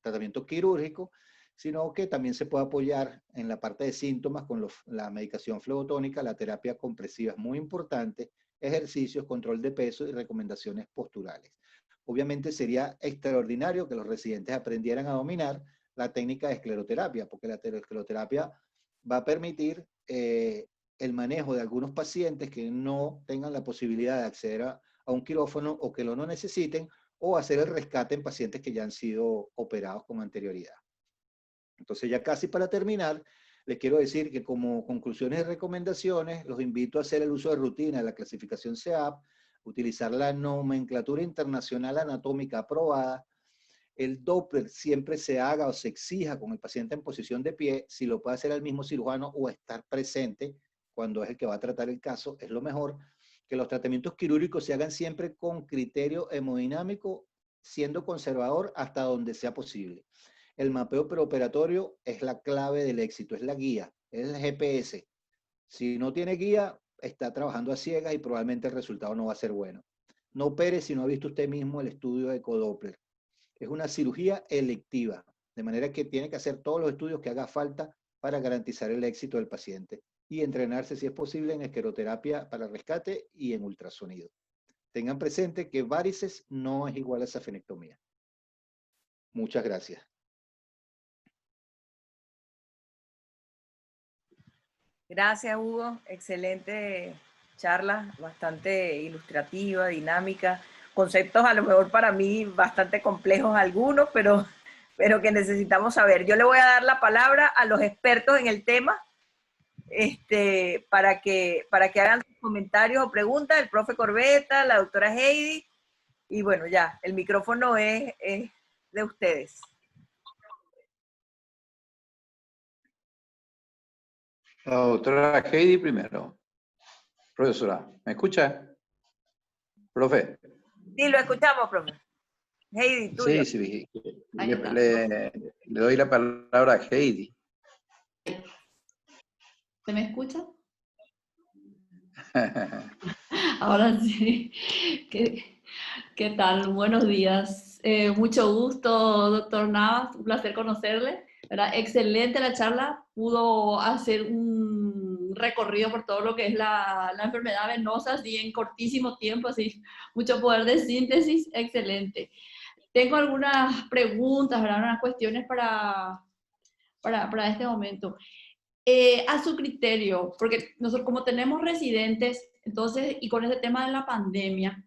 tratamiento quirúrgico, sino que también se puede apoyar en la parte de síntomas con la medicación flebotónica, la terapia compresiva es muy importante, ejercicios, control de peso y recomendaciones posturales. Obviamente sería extraordinario que los residentes aprendieran a dominar la técnica de escleroterapia, porque la escleroterapia va a permitir el manejo de algunos pacientes que no tengan la posibilidad de acceder a un quirófano o que lo no necesiten, o hacer el rescate en pacientes que ya han sido operados con anterioridad. Entonces, ya casi para terminar, les quiero decir que como conclusiones y recomendaciones, los invito a hacer el uso de rutina de la clasificación CEAP, utilizar la nomenclatura internacional anatómica aprobada, el Doppler siempre se haga o se exija con el paciente en posición de pie, si lo puede hacer el mismo cirujano o estar presente cuando es el que va a tratar el caso, es lo mejor. Que los tratamientos quirúrgicos se hagan siempre con criterio hemodinámico, siendo conservador hasta donde sea posible. El mapeo preoperatorio es la clave del éxito, es la guía, es el GPS. Si no tiene guía, está trabajando a ciegas y probablemente el resultado no va a ser bueno. No opere si no ha visto usted mismo el estudio de Ecodoppler. Es una cirugía electiva, de manera que tiene que hacer todos los estudios que haga falta para garantizar el éxito del paciente y entrenarse, si es posible, en escleroterapia para rescate y en ultrasonido. Tengan presente que varices no es igual a safenectomía. Muchas gracias. Gracias, Hugo. Excelente charla, bastante ilustrativa, dinámica. Conceptos a lo mejor para mí bastante complejos algunos, pero que necesitamos saber. Yo le voy a dar la palabra a los expertos en el tema para que hagan sus comentarios o preguntas, el profe Corbetta, la doctora Heidi, y bueno, ya, el micrófono es de ustedes. La doctora Heidi primero. Profesora, ¿me escucha? Profe. Sí, lo escuchamos, profe. Heidi, tuyo. Sí. Le doy la palabra a Heidi. ¿Se me escucha? Ahora sí. ¿Qué tal? Buenos días. Mucho gusto, doctor Navas. Un placer conocerle. ¿Verdad? Excelente la charla. Pudo hacer un recorrido por todo lo que es la enfermedad venosa así en cortísimo tiempo, así mucho poder de síntesis. Excelente. Tengo algunas preguntas, ¿verdad? Unas cuestiones para este momento. A su criterio, porque nosotros como tenemos residentes, entonces, y con ese tema de la pandemia,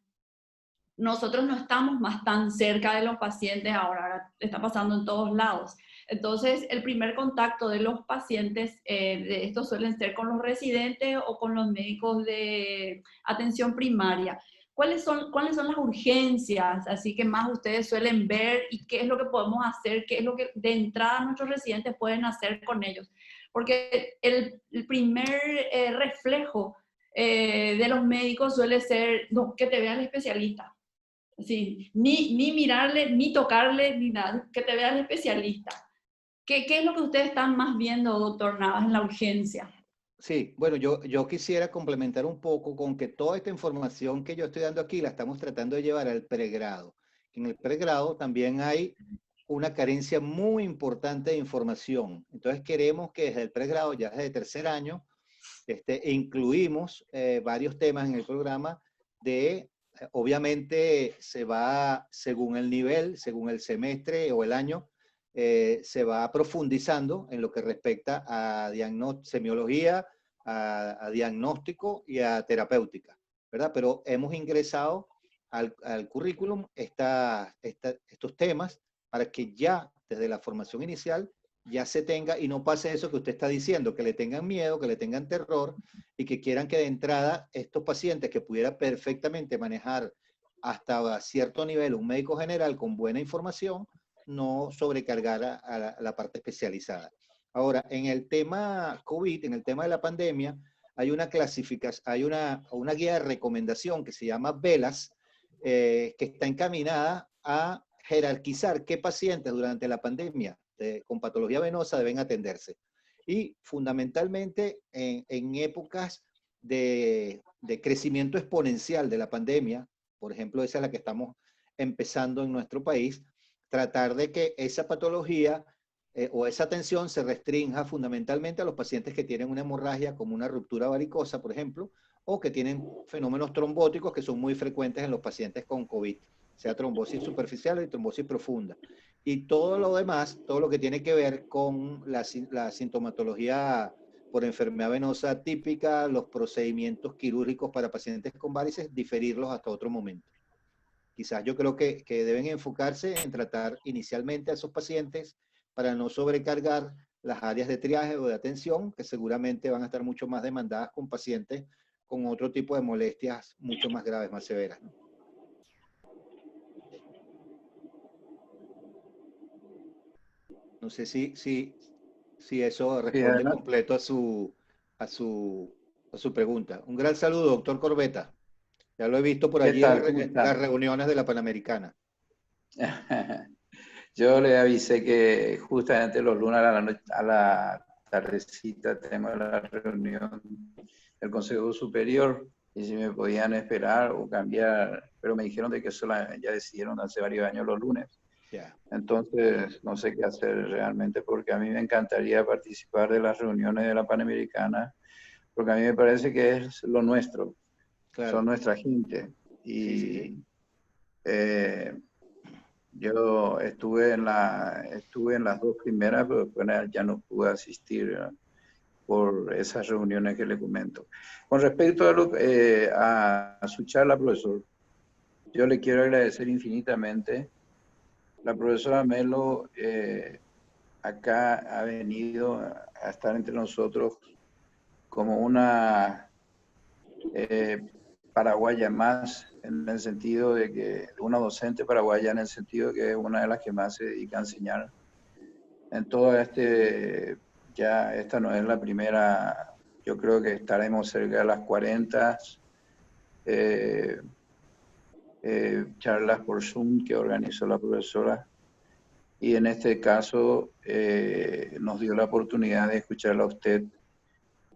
nosotros no estamos más tan cerca de los pacientes ahora, está pasando en todos lados. Entonces, el primer contacto de los pacientes, de estos suelen ser con los residentes o con los médicos de atención primaria. ¿Cuáles son las urgencias así que más ustedes suelen ver y qué es lo que podemos hacer, qué es lo que de entrada nuestros residentes pueden hacer con ellos? Porque el primer reflejo de los médicos suele ser, no, que te vea el especialista. Sí, ni mirarle, ni tocarle, ni nada, que te vea el especialista. ¿Qué es lo que ustedes están más viendo, doctor Navas, en la urgencia? Sí, bueno, yo quisiera complementar un poco con que toda esta información que yo estoy dando aquí la estamos tratando de llevar al pregrado. En el pregrado también hay una carencia muy importante de información. Entonces queremos que desde el pregrado, ya desde tercer año, incluimos varios temas en el programa obviamente se va según el nivel, según el semestre o el año, se va profundizando en lo que respecta a semiología, a diagnóstico y a terapéutica, ¿verdad? Pero hemos ingresado al currículum estos temas para que ya desde la formación inicial ya se tenga y no pase eso que usted está diciendo, que le tengan miedo, que le tengan terror y que quieran que de entrada estos pacientes que pudiera perfectamente manejar hasta cierto nivel un médico general con buena información, no sobrecargar a la parte especializada. Ahora, en el tema COVID, en el tema de la pandemia, hay una clasificación, hay una guía de recomendación que se llama VELAS, que está encaminada a jerarquizar qué pacientes durante la pandemia con patología venosa deben atenderse. Y fundamentalmente en épocas de crecimiento exponencial de la pandemia, por ejemplo, esa es la que estamos empezando en nuestro país, tratar de que esa patología o esa atención se restrinja fundamentalmente a los pacientes que tienen una hemorragia como una ruptura varicosa, por ejemplo, o que tienen fenómenos trombóticos que son muy frecuentes en los pacientes con COVID, sea trombosis superficial o trombosis profunda. Y todo lo demás, todo lo que tiene que ver con la sintomatología por enfermedad venosa típica, los procedimientos quirúrgicos para pacientes con varices, diferirlos hasta otro momento. Quizás yo creo que deben enfocarse en tratar inicialmente a esos pacientes para no sobrecargar las áreas de triaje o de atención, que seguramente van a estar mucho más demandadas con pacientes con otro tipo de molestias mucho más graves, más severas, ¿no? No sé si eso responde completo a su pregunta. Un gran saludo, doctor Corbeta. Ya lo he visto por ¿Qué allí tal? ¿Cómo en las está? reuniones de la Panamericana. Yo le avisé que justamente los lunes a la tardecita tenemos la reunión del Consejo Superior y si me podían esperar o cambiar, pero me dijeron de que eso ya decidieron hace varios años los lunes. Yeah. Entonces no sé qué hacer realmente porque a mí me encantaría participar de las reuniones de la Panamericana porque a mí me parece que es lo nuestro, Claro. son nuestra gente y sí. Yo estuve en las dos primeras, pero después ya no pude asistir por esas reuniones que le comento. Con respecto a su charla, profesor, yo le quiero agradecer infinitamente. La profesora Melo acá ha venido a estar entre nosotros como una paraguaya más, en el sentido de que una docente paraguaya, en el sentido de que es una de las que más se dedica a enseñar en todo ya esta no es la primera, yo creo que estaremos cerca de las 40 charlas por Zoom que organizó la profesora y en este caso nos dio la oportunidad de escucharla a usted,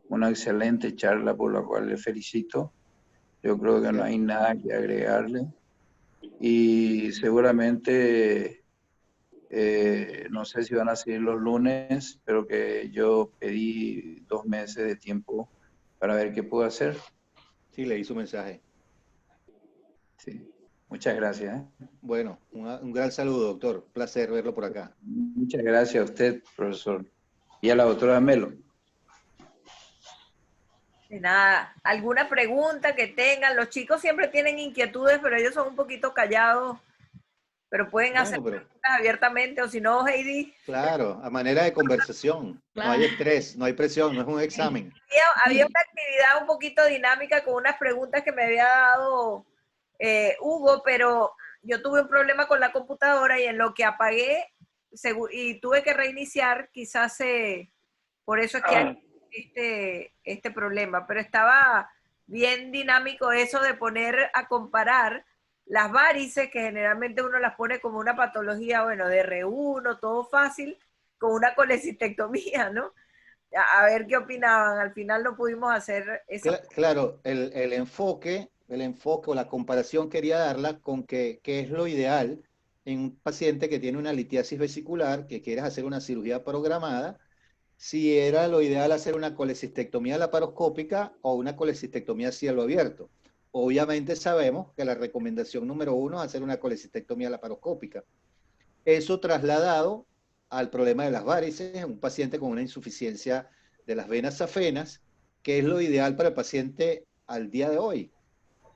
una excelente charla por la cual le felicito. Yo creo que no hay nada que agregarle y seguramente no sé si van a seguir los lunes, pero que yo pedí 2 meses de tiempo para ver qué puedo hacer. Sí, leí su mensaje. Sí. Muchas gracias. Bueno, un gran saludo, doctor. Un placer verlo por acá. Muchas gracias a usted, profesor. Y a la doctora Melo. De nada, ¿alguna pregunta que tengan? Los chicos siempre tienen inquietudes, pero ellos son un poquito callados, pero pueden hacer Bueno, pero preguntas abiertamente, o si no, Heidi, claro, a manera de conversación. No hay Claro. estrés, no hay presión, no es un examen. había Sí. una actividad un poquito dinámica con unas preguntas que me había dado Hugo, pero yo tuve un problema con la computadora y en lo que apagué y tuve que reiniciar, quizás por eso es que hay este problema, pero estaba bien dinámico eso de poner a comparar las varices, que generalmente uno las pone como una patología, bueno, de R1, todo fácil, con una colecistectomía, ¿no? A ver qué opinaban. Al final no pudimos hacer esa. Claro, el enfoque o la comparación quería darla con qué es lo ideal en un paciente que tiene una litiasis vesicular, que quieres hacer una cirugía programada, si era lo ideal hacer una colecistectomía laparoscópica o una colecistectomía a cielo abierto. Obviamente sabemos que la recomendación número 1 es hacer una colecistectomía laparoscópica. Eso trasladado al problema de las varices, un paciente con una insuficiencia de las venas safenas, que es lo ideal para el paciente al día de hoy.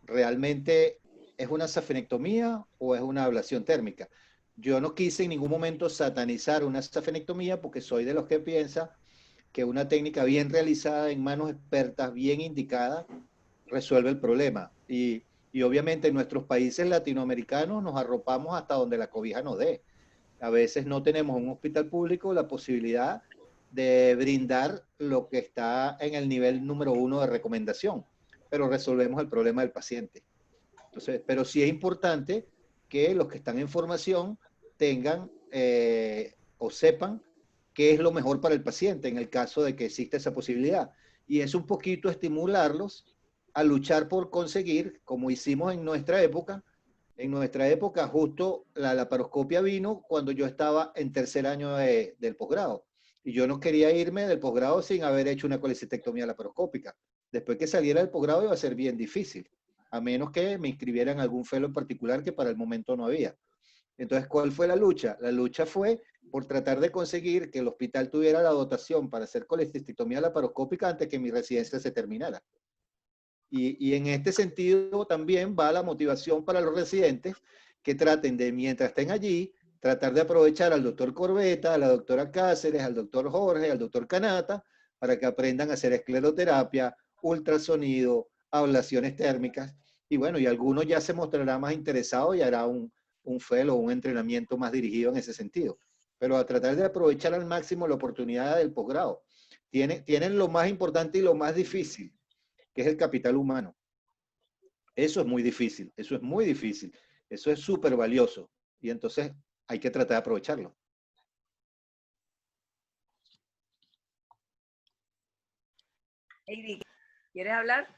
¿Realmente es una safenectomía o es una ablación térmica? Yo no quise en ningún momento satanizar una safenectomía porque soy de los que piensa que una técnica bien realizada en manos expertas, bien indicada, resuelve el problema. Y obviamente en nuestros países latinoamericanos nos arropamos hasta donde la cobija nos dé. A veces no tenemos en un hospital público la posibilidad de brindar lo que está en el nivel número 1 de recomendación, pero resolvemos el problema del paciente. Entonces, pero sí es importante que los que están en formación tengan o sepan qué es lo mejor para el paciente en el caso de que exista esa posibilidad. Y es un poquito estimularlos a luchar por conseguir, como hicimos en nuestra época. En nuestra época, justo la laparoscopia vino cuando yo estaba en tercer año del posgrado. Y yo no quería irme del posgrado sin haber hecho una colecistectomía laparoscópica. Después que saliera del posgrado iba a ser bien difícil, a menos que me inscribiera en algún fellow en particular que para el momento no había. Entonces, ¿cuál fue la lucha? La lucha fue por tratar de conseguir que el hospital tuviera la dotación para hacer colecistectomía laparoscópica antes que mi residencia se terminara. Y en este sentido también va la motivación para los residentes que traten de, mientras estén allí, tratar de aprovechar al doctor Corbeta, a la doctora Cáceres, al doctor Jorge, al doctor Canata, para que aprendan a hacer escleroterapia, ultrasonido, ablaciones térmicas. Y bueno, y algunos ya se mostrará más interesados y hará un fellow, un entrenamiento más dirigido en ese sentido. Pero a tratar de aprovechar al máximo la oportunidad del posgrado. Tienen lo más importante y lo más difícil, que es el capital humano. Eso es muy difícil, eso es muy difícil, eso es súper valioso y entonces hay que tratar de aprovecharlo. Heidi, ¿quieres hablar?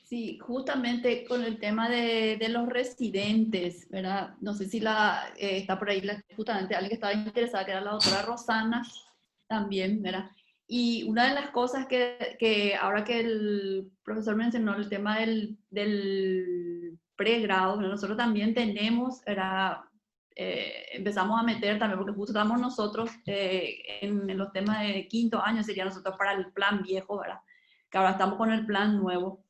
Sí, justamente con el tema de los residentes, ¿verdad? No sé si está por ahí justamente alguien que estaba interesada, que era la doctora Rosana, también, ¿verdad? Y una de las cosas que ahora que el profesor mencionó el tema del pregrado, ¿verdad? Nosotros también tenemos, empezamos a meter también, porque justo estamos nosotros en los temas de quinto año, sería nosotros para el plan viejo, ¿verdad? Que ahora estamos con el plan nuevo.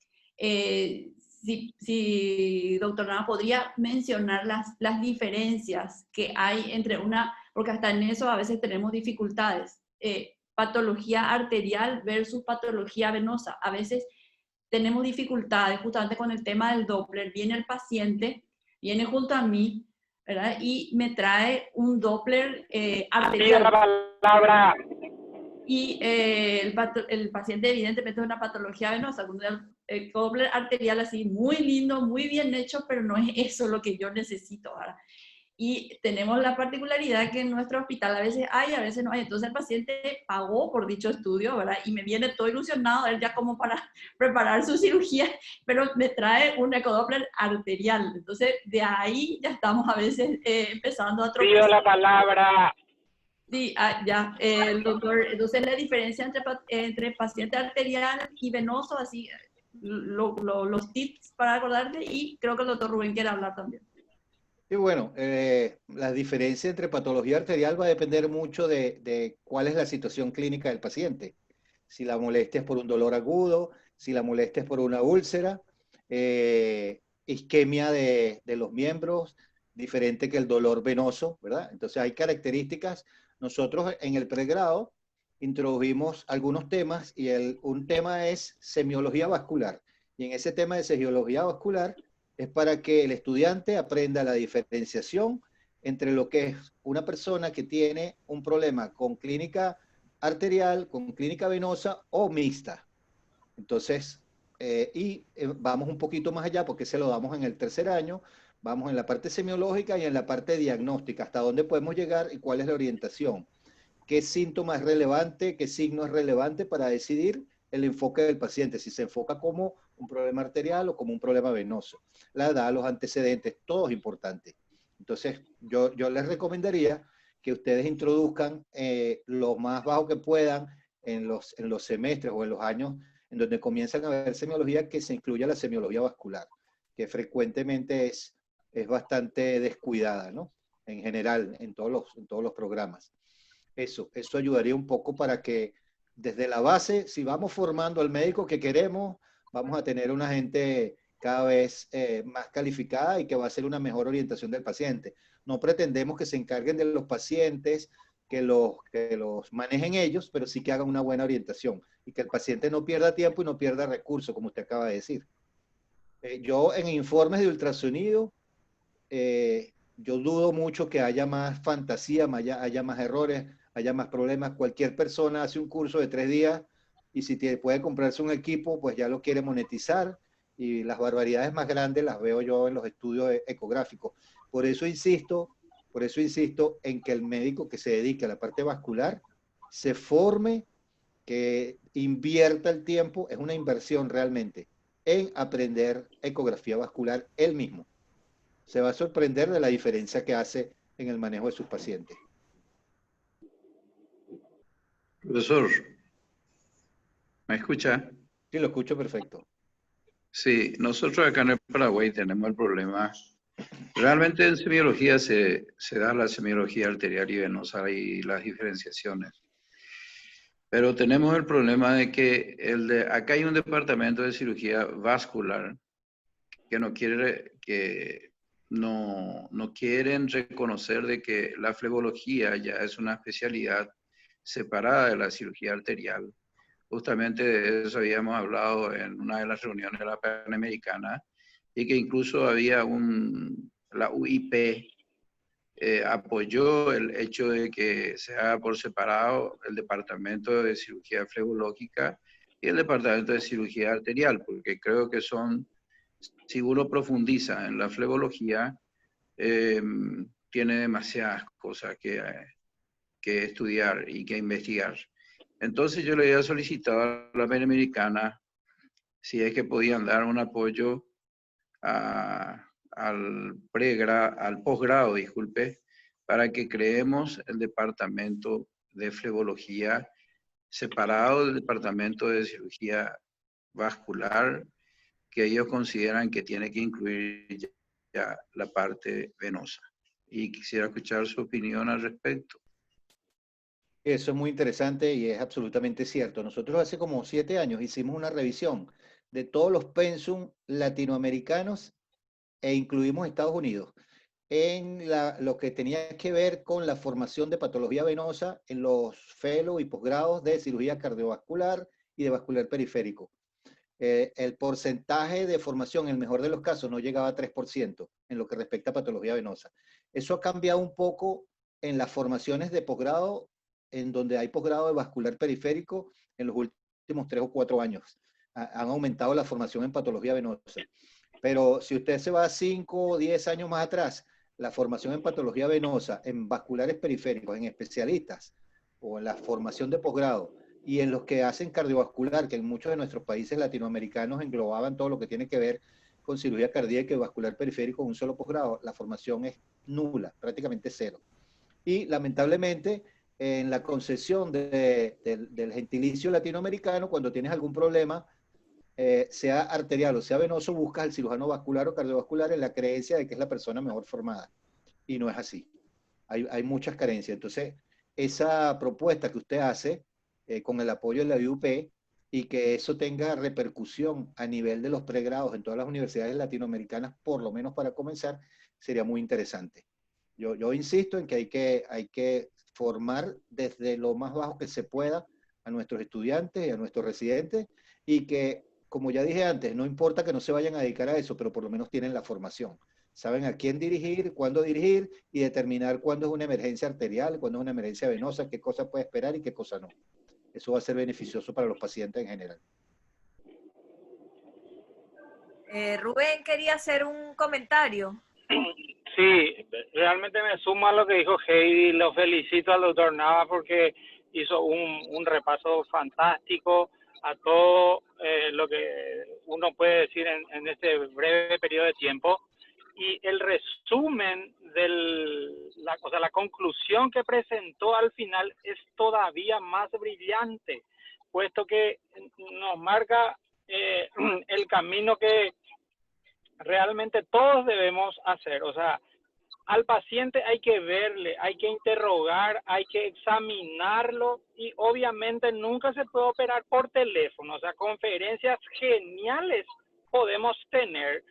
Si doctor Nava podría mencionar las diferencias que hay entre porque hasta en eso a veces tenemos dificultades, patología arterial versus patología venosa. A veces tenemos dificultades justamente con el tema del Doppler. Viene el paciente, viene junto a mí, ¿verdad? Y me trae un Doppler arterial. La palabra. Y el paciente evidentemente es una patología venosa, el Doppler arterial así, muy lindo, muy bien hecho, pero no es eso lo que yo necesito, ¿verdad? Y tenemos la particularidad que en nuestro hospital a veces hay, a veces no hay. Entonces el paciente pagó por dicho estudio, ¿verdad? Y me viene todo ilusionado, él ya como para preparar su cirugía, pero me trae un ecodoppler arterial. Entonces de ahí ya estamos a veces empezando a tropezar. Pido la palabra. Sí, ya, el doctor, entonces la diferencia entre paciente arterial y venoso, así, los tips para acordarte, y creo que el doctor Rubén quiere hablar también. Y bueno, la diferencia entre patología arterial va a depender mucho de cuál es la situación clínica del paciente. si la molestia es por un dolor agudo, si la molestia es por una úlcera, isquemia de los miembros, diferente que el dolor venoso, ¿verdad? Entonces hay características. Nosotros en el pregrado introdujimos algunos temas y un tema es semiología vascular. Y en ese tema de semiología vascular es para que el estudiante aprenda la diferenciación entre lo que es una persona que tiene un problema con clínica arterial, con clínica venosa o mixta. Entonces, vamos un poquito más allá porque se lo damos en el tercer año, vamos en la parte semiológica y en la parte diagnóstica, hasta dónde podemos llegar y cuál es la orientación. ¿Qué síntoma es relevante? ¿Qué signo es relevante para decidir el enfoque del paciente? Si se enfoca como un problema arterial o como un problema venoso. La edad, los antecedentes, todo es importante. Entonces, yo les recomendaría que ustedes introduzcan lo más bajo que puedan en los semestres o en los años en donde comienzan a ver semiología, que se incluya la semiología vascular, que frecuentemente es bastante descuidada, ¿no? En general, en todos los programas. Eso ayudaría un poco para que desde la base, si vamos formando al médico que queremos, vamos a tener una gente cada vez más calificada y que va a hacer una mejor orientación del paciente. No pretendemos que se encarguen de los pacientes, que los manejen ellos, pero sí que hagan una buena orientación y que el paciente no pierda tiempo y no pierda recursos, como usted acaba de decir. Yo en informes de ultrasonido, yo dudo mucho que haya más fantasía, haya más errores, haya más problemas. Cualquier persona hace un curso de 3 días y si puede comprarse un equipo, pues ya lo quiere monetizar y las barbaridades más grandes las veo yo en los estudios ecográficos. Por eso insisto en que el médico que se dedique a la parte vascular se forme, que invierta el tiempo, es una inversión realmente, en aprender ecografía vascular él mismo. Se va a sorprender de la diferencia que hace en el manejo de sus pacientes. Profesor, ¿me escucha? Sí, lo escucho perfecto. Sí, nosotros acá en el Paraguay tenemos el problema. Realmente en semiología se da la semiología arterial y venosa y las diferenciaciones. Pero tenemos el problema de que acá hay un departamento de cirugía vascular que no quieren reconocer de que la flebología ya es una especialidad separada de la cirugía arterial. Justamente de eso habíamos hablado en una de las reuniones de la Panamericana y que incluso había la UIP apoyó el hecho de que se haga por separado el departamento de cirugía flebológica y el departamento de cirugía arterial, porque creo que si uno profundiza en la flebología, tiene demasiadas cosas que estudiar y que investigar. Entonces yo le había solicitado a la Panamericana si es que podían dar un apoyo al posgrado, disculpe, para que creemos el departamento de flebología separado del departamento de cirugía vascular, que ellos consideran que tiene que incluir ya la parte venosa. Y quisiera escuchar su opinión al respecto. Eso es muy interesante y es absolutamente cierto. Nosotros hace como 7 años hicimos una revisión de todos los pensum latinoamericanos e incluimos Estados Unidos en lo que tenía que ver con la formación de patología venosa en los fellow y posgrados de cirugía cardiovascular y de vascular periférico. El porcentaje de formación, en el mejor de los casos, no llegaba a 3% en lo que respecta a patología venosa. Eso ha cambiado un poco en las formaciones de posgrado, en donde hay posgrado de vascular periférico en los últimos 3 o 4 años. Han aumentado la formación en patología venosa. Pero si usted se va 5 o 10 años más atrás, la formación en patología venosa, en vasculares periféricos, en especialistas, o en la formación de posgrado, y en los que hacen cardiovascular, que en muchos de nuestros países latinoamericanos englobaban todo lo que tiene que ver con cirugía cardíaca y vascular periférico en un solo posgrado, la formación es nula, prácticamente cero. Y lamentablemente, en la concesión del gentilicio latinoamericano, cuando tienes algún problema, sea arterial o sea venoso, buscas al cirujano vascular o cardiovascular en la creencia de que es la persona mejor formada. Y no es así. Hay muchas carencias. Entonces, esa propuesta que usted hace con el apoyo de la IUP, y que eso tenga repercusión a nivel de los pregrados en todas las universidades latinoamericanas, por lo menos para comenzar, sería muy interesante. Yo insisto en que hay que formar desde lo más bajo que se pueda a nuestros estudiantes y a nuestros residentes, y que, como ya dije antes, no importa que no se vayan a dedicar a eso, pero por lo menos tienen la formación. Saben a quién dirigir, cuándo dirigir, y determinar cuándo es una emergencia arterial, cuándo es una emergencia venosa, qué cosa puede esperar y qué cosa no. Eso va a ser beneficioso para los pacientes en general. Rubén quería hacer un comentario. Sí, realmente me sumo a lo que dijo Heidi. Lo felicito al doctor Nava porque hizo un repaso fantástico a todo lo que uno puede decir en este breve periodo de tiempo. Y el resumen la conclusión que presentó al final es todavía más brillante, puesto que nos marca el camino que realmente todos debemos hacer. O sea, al paciente hay que verle, hay que interrogar, hay que examinarlo, y obviamente nunca se puede operar por teléfono. O sea, conferencias geniales podemos tener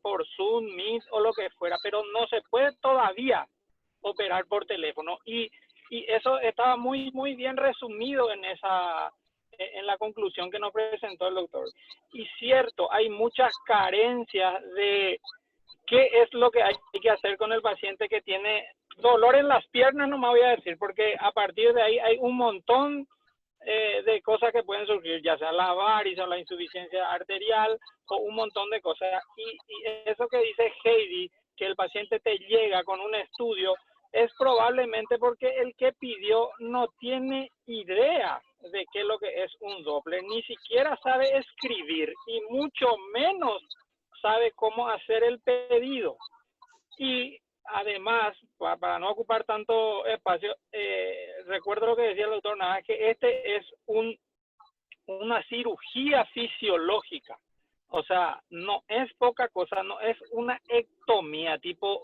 por Zoom, Meet o lo que fuera, pero no se puede todavía operar por teléfono. Y eso estaba muy bien resumido en la conclusión que nos presentó el doctor. Y cierto, hay muchas carencias de qué es lo que hay que hacer con el paciente que tiene dolor en las piernas, no me voy a decir, porque a partir de ahí hay un montón de cosas que pueden surgir, ya sea la varices o la insuficiencia arterial o un montón de cosas. Y eso que dice Heidi, que el paciente te llega con un estudio, es probablemente porque el que pidió no tiene idea de qué es lo que es un Doppler, ni siquiera sabe escribir y mucho menos sabe cómo hacer el pedido. Y además, para no ocupar tanto espacio, recuerdo lo que decía el doctor Nava, que este es una cirugía fisiológica. O sea, no es poca cosa, no es una ectomía tipo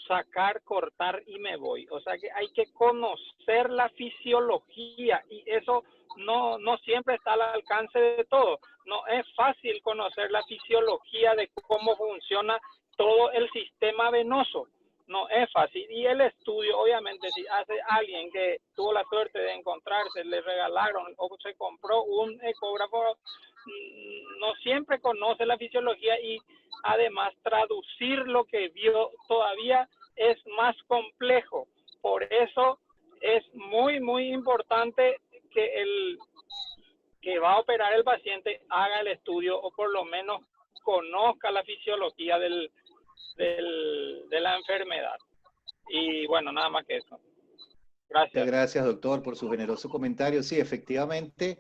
sacar, cortar y me voy. O sea que hay que conocer la fisiología, y eso no siempre está al alcance de todo. No es fácil conocer la fisiología de cómo funciona todo el sistema venoso. No es fácil. Y el estudio, obviamente, si hace alguien que tuvo la suerte de encontrarse, le regalaron o se compró un ecógrafo, no siempre conoce la fisiología, y además traducir lo que vio todavía es más complejo. Por eso es muy importante que el que va a operar el paciente haga el estudio, o por lo menos conozca la fisiología de la enfermedad. Y bueno, nada más que eso. Gracias. Muchas gracias, doctor, por su generoso comentario. Sí, efectivamente,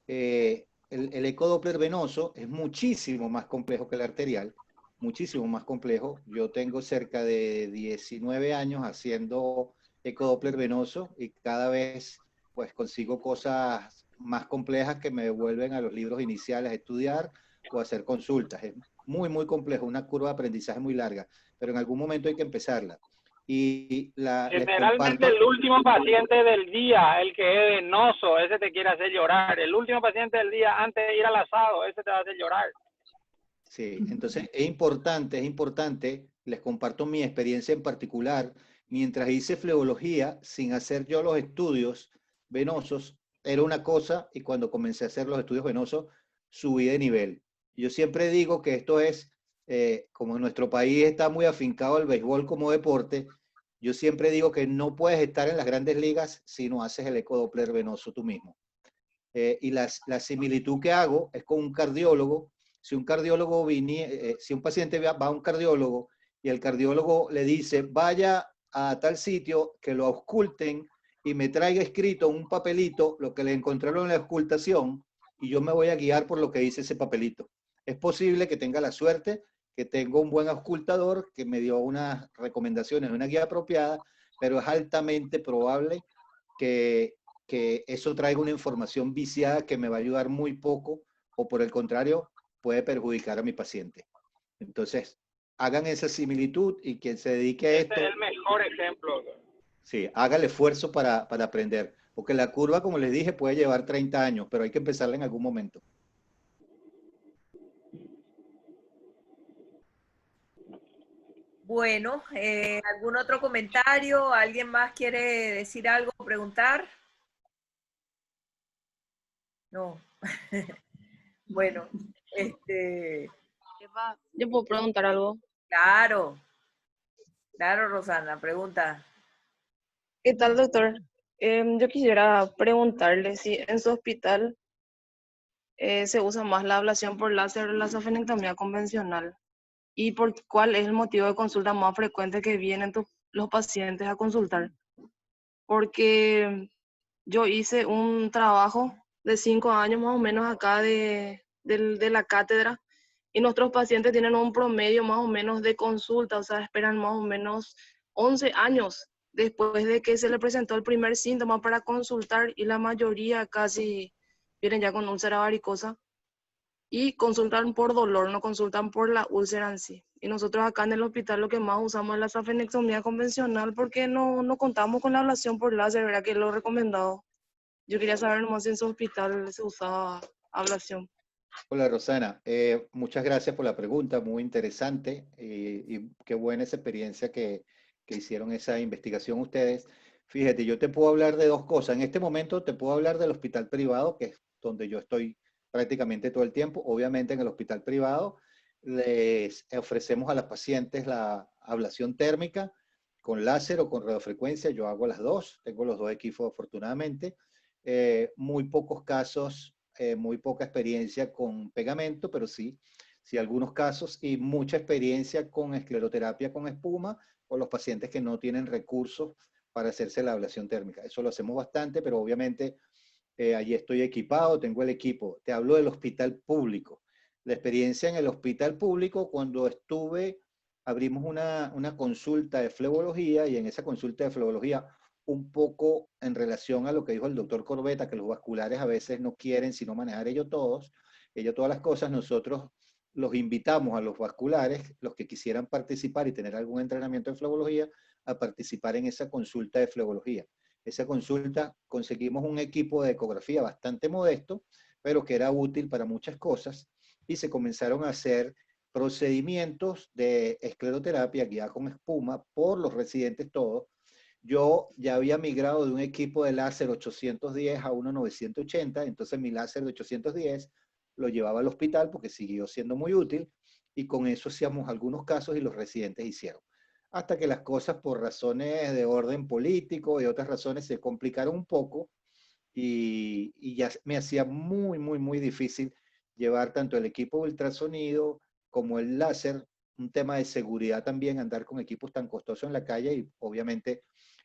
el ecodoppler venoso es muchísimo más complejo que el arterial, muchísimo más complejo. Yo tengo cerca de 19 años haciendo ecodoppler venoso, y cada vez pues consigo cosas más complejas que me devuelven a los libros iniciales a estudiar o a hacer consultas. Es muy complejo, una curva de aprendizaje muy larga, pero en algún momento hay que empezarla. Y generalmente el último paciente del día, el que es venoso, ese te quiere hacer llorar. El último paciente del día antes de ir al asado, ese te va a hacer llorar. Sí, entonces es importante, les comparto mi experiencia en particular. Mientras hice flebología, sin hacer yo los estudios venosos, era una cosa, y cuando comencé a hacer los estudios venosos, subí de nivel. Yo siempre digo que esto es, como en nuestro país está muy afincado el béisbol como deporte, yo siempre digo que no puedes estar en las grandes ligas si no haces el ecodoppler venoso tú mismo. Y la similitud que hago es con un cardiólogo. Si un cardiólogo si un paciente va a un cardiólogo y el cardiólogo le dice, vaya a tal sitio, que lo ausculten y me traiga escrito un papelito lo que le encontraron en la auscultación, y yo me voy a guiar por lo que dice ese papelito. Es posible que tenga la suerte, que tenga un buen auscultador que me dio unas recomendaciones, una guía apropiada, pero es altamente probable que eso traiga una información viciada que me va a ayudar muy poco, o por el contrario, puede perjudicar a mi paciente. Entonces, hagan esa similitud, y quien se dedique a esto... Este es el mejor ejemplo. Sí, haga el esfuerzo para aprender. Porque la curva, como les dije, puede llevar 30 años, pero hay que empezarla en algún momento. Bueno, ¿algún otro comentario? ¿Alguien más quiere decir algo o preguntar? No. Bueno, Eva, ¿yo puedo preguntar algo? claro, claro, Rosana, pregunta. ¿Qué tal, doctor? Yo quisiera preguntarle si en su hospital se usa más la ablación por láser o la safenectomía convencional y por cuál es el motivo de consulta más frecuente que vienen los pacientes a consultar. Porque yo hice un trabajo de 5 años más o menos acá de la cátedra y nuestros pacientes tienen un promedio más o menos de consulta, o sea, esperan más o menos 11 años después de que se le presentó el primer síntoma para consultar y la mayoría casi vienen ya con úlcera varicosa y consultan por dolor, no consultan por la úlcera en sí. Y nosotros acá en el hospital lo que más usamos es la safenectomía convencional porque no contamos con la ablación por láser, ¿verdad? Que es lo recomendado. Yo quería saber nomás si en su hospital se usaba ablación. Hola Rosana, muchas gracias por la pregunta, muy interesante y qué buena esa experiencia que hicieron esa investigación ustedes. Fíjate, yo te puedo hablar de dos cosas. En este momento te puedo hablar del hospital privado, que es donde yo estoy prácticamente todo el tiempo. Obviamente en el hospital privado les ofrecemos a las pacientes la ablación térmica con láser o con radiofrecuencia. Yo hago las dos, tengo los dos equipos afortunadamente. Muy pocos casos, muy poca experiencia con pegamento, pero sí, sí algunos casos y mucha experiencia con escleroterapia con espuma o los pacientes que no tienen recursos para hacerse la ablación térmica. Eso lo hacemos bastante, pero obviamente allí estoy equipado, tengo el equipo. Te hablo del hospital público. La experiencia en el hospital público, cuando estuve, abrimos una consulta de flebología y en esa consulta de flebología un poco en relación a lo que dijo el doctor Corbetta, que los vasculares a veces no quieren sino manejar ellos todas las cosas, nosotros los invitamos a los vasculares, los que quisieran participar y tener algún entrenamiento en flebología, a participar en esa consulta de flebología. Esa consulta conseguimos un equipo de ecografía bastante modesto, pero que era útil para muchas cosas, y se comenzaron a hacer procedimientos de escleroterapia guiada con espuma por los residentes todos. Yo ya había migrado de un equipo de láser 810 a uno 980, entonces mi láser de 810 lo llevaba al hospital porque siguió siendo muy útil y con eso hacíamos algunos casos y los residentes hicieron. Hasta que las cosas por razones de orden político y otras razones se complicaron un poco y ya me hacía muy difícil llevar tanto el equipo de ultrasonido como el láser, un tema de seguridad también, andar con equipos tan costosos en la calle y obviamente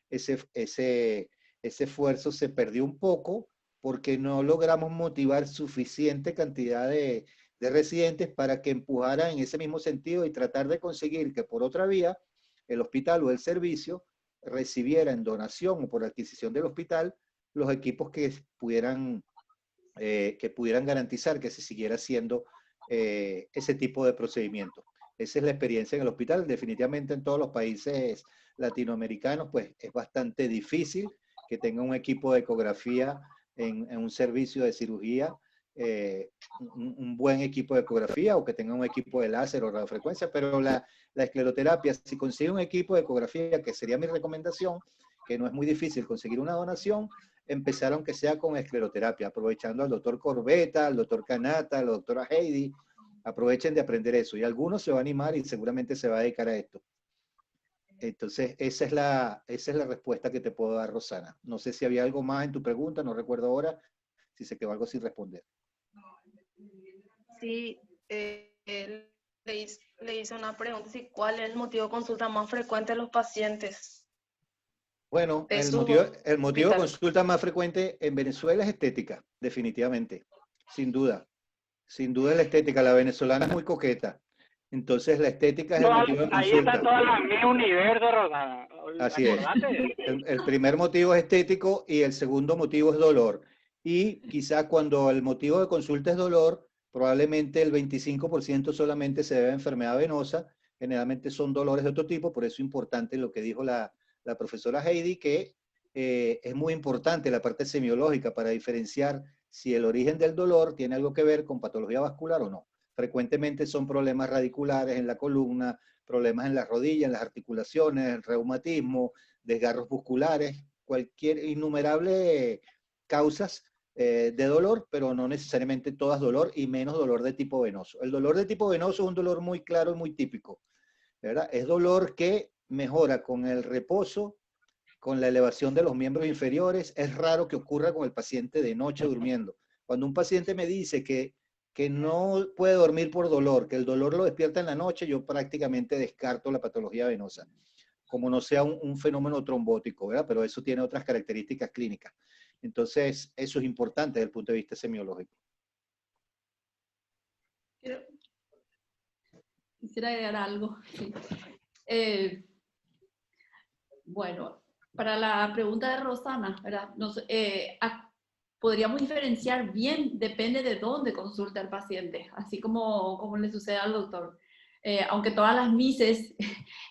ese esfuerzo se perdió un poco porque no logramos motivar suficiente cantidad de residentes para que empujaran en ese mismo sentido y tratar de conseguir que por otra vía el hospital o el servicio recibiera en donación o por adquisición del hospital los equipos que pudieran garantizar que se siguiera haciendo ese tipo de procedimientos. Esa es la experiencia en el hospital. Definitivamente en todos los países latinoamericanos, pues es bastante difícil que tenga un equipo de ecografía en un servicio de cirugía, un buen equipo de ecografía o que tenga un equipo de láser o radiofrecuencia, pero la escleroterapia, si consigue un equipo de ecografía, que sería mi recomendación, que no es muy difícil conseguir una donación, empezar aunque sea con escleroterapia, aprovechando al doctor Corbetta, al doctor Canata, a la doctora Heidi, aprovechen de aprender eso y algunos se va a animar y seguramente se va a dedicar a esto. Entonces, esa es la respuesta que te puedo dar, Rosana. No sé si había algo más en tu pregunta, no recuerdo ahora, si se quedó algo sin responder. Sí, le hice una pregunta, si ¿cuál es el motivo de consulta más frecuente de los pacientes? Bueno, De el su motivo de hospital. consulta más frecuente en Venezuela es estética, definitivamente, sin duda. Sin duda la estética, la venezolana es muy coqueta. Entonces la estética es el motivo de Ahí está consulta. toda la mi universo, Rosana. Así es. Acordate. El primer motivo es estético y el segundo motivo es dolor. Y quizá cuando el motivo de consulta es dolor, probablemente el 25% solamente se debe a enfermedad venosa. Generalmente son dolores de otro tipo, por eso es importante lo que dijo la profesora Heidi, que es muy importante la parte semiológica para diferenciar si el origen del dolor tiene algo que ver con patología vascular o no. Frecuentemente son problemas radiculares en la columna, problemas en las rodillas, en las articulaciones, reumatismo, desgarros musculares, cualquier innumerable causas de dolor, pero no necesariamente todas dolor y menos dolor de tipo venoso. El dolor de tipo venoso es un dolor muy claro y muy típico, ¿verdad? Es dolor que mejora con el reposo, con la elevación de los miembros inferiores. Es raro que ocurra con el paciente de noche durmiendo. Cuando un paciente me dice que no puede dormir por dolor, que el dolor lo despierta en la noche, yo prácticamente descarto la patología venosa, como no sea un fenómeno trombótico, ¿verdad? Pero eso tiene otras características clínicas. Entonces, eso es importante desde el punto de vista semiológico. Quisiera agregar algo. Sí. Bueno, para la pregunta de Rosana, ¿verdad? Podríamos diferenciar bien, depende de dónde consulta el paciente, así como le sucede al doctor. Aunque todas las mises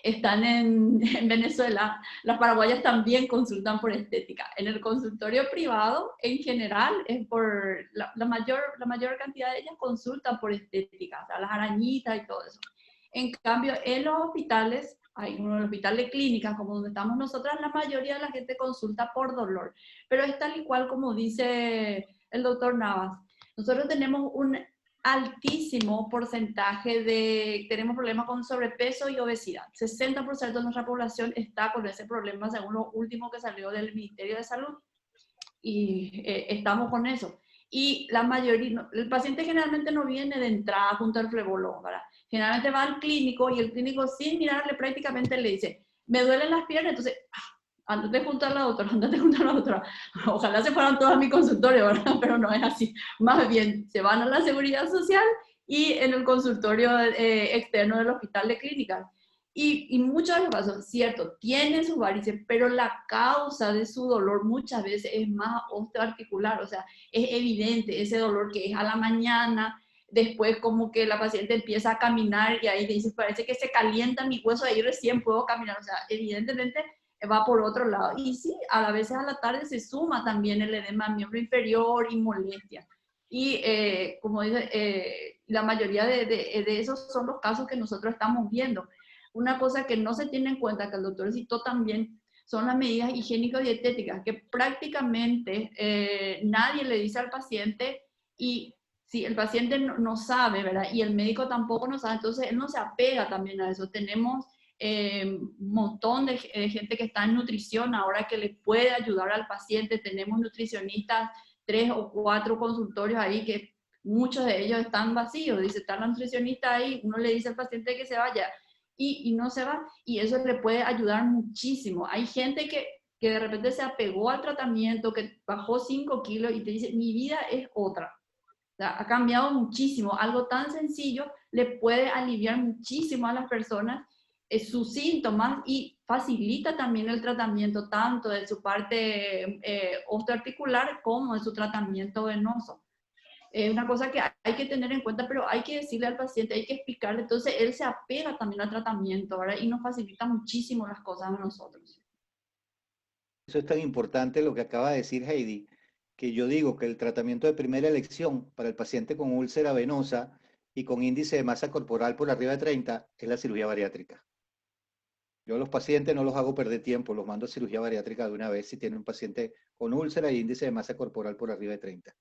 están en Venezuela, las paraguayas también consultan por estética. En el consultorio privado, en general, es por la mayor cantidad de ellas consultan por estética, o sea, las arañitas y todo eso. En cambio, en los hospitales, hay un hospital de clínicas, como donde estamos nosotras, la mayoría de la gente consulta por dolor. Pero es tal y cual como dice el doctor Navas. Nosotros tenemos un altísimo porcentaje tenemos problemas con sobrepeso y obesidad. 60% de nuestra población está con ese problema, según lo último que salió del Ministerio de Salud. Y estamos con eso. Y la mayoría, el paciente generalmente no viene de entrada junto al flebólogo, ¿verdad? Generalmente va al clínico y el clínico sin mirarle prácticamente le dice, me duelen las piernas, entonces, andate junto a la doctora, andate junto a la doctora. Ojalá se fueran todos a mi consultorio, ¿verdad? Pero no es así. Más bien, se van a la seguridad social y en el consultorio externo del hospital de clínicas. Y muchos de los casos, cierto, tiene sus varices, pero la causa de su dolor muchas veces es más osteoarticular, o sea, es evidente ese dolor que es a la mañana, después como que la paciente empieza a caminar y ahí dice, parece que se calienta mi hueso, ahí recién puedo caminar, o sea, evidentemente va por otro lado. Y sí, a veces a la tarde se suma también el edema miembro inferior y molestia. Y como dice, la mayoría de esos son los casos que nosotros estamos viendo. Una cosa que no se tiene en cuenta, que el doctor citó también, son las medidas higiénico-dietéticas, que prácticamente nadie le dice al paciente, y si el paciente no sabe, ¿verdad? Y el médico tampoco no sabe, entonces él no se apega también a eso. Tenemos un montón de gente que está en nutrición ahora que le puede ayudar al paciente. Tenemos nutricionistas, 3 o 4 consultorios ahí que muchos de ellos están vacíos. Dice, está la nutricionista ahí, uno le dice al paciente que se vaya y no se va, y eso le puede ayudar muchísimo. Hay gente que de repente se apegó al tratamiento, que bajó 5 kilos y te dice, mi vida es otra. O sea, ha cambiado muchísimo. Algo tan sencillo le puede aliviar muchísimo a las personas sus síntomas y facilita también el tratamiento tanto de su parte osteoarticular como de su tratamiento venoso. Es una cosa que hay que tener en cuenta, pero hay que decirle al paciente, hay que explicarle, entonces él se apega también al tratamiento, ¿verdad? Y nos facilita muchísimo las cosas a nosotros. Eso es tan importante lo que acaba de decir Heidi, que yo digo que el tratamiento de primera elección para el paciente con úlcera venosa y con índice de masa corporal por arriba de 30 es la cirugía bariátrica. Yo a los pacientes no los hago perder tiempo, los mando a cirugía bariátrica de una vez si tiene un paciente con úlcera y índice de masa corporal por arriba de 30.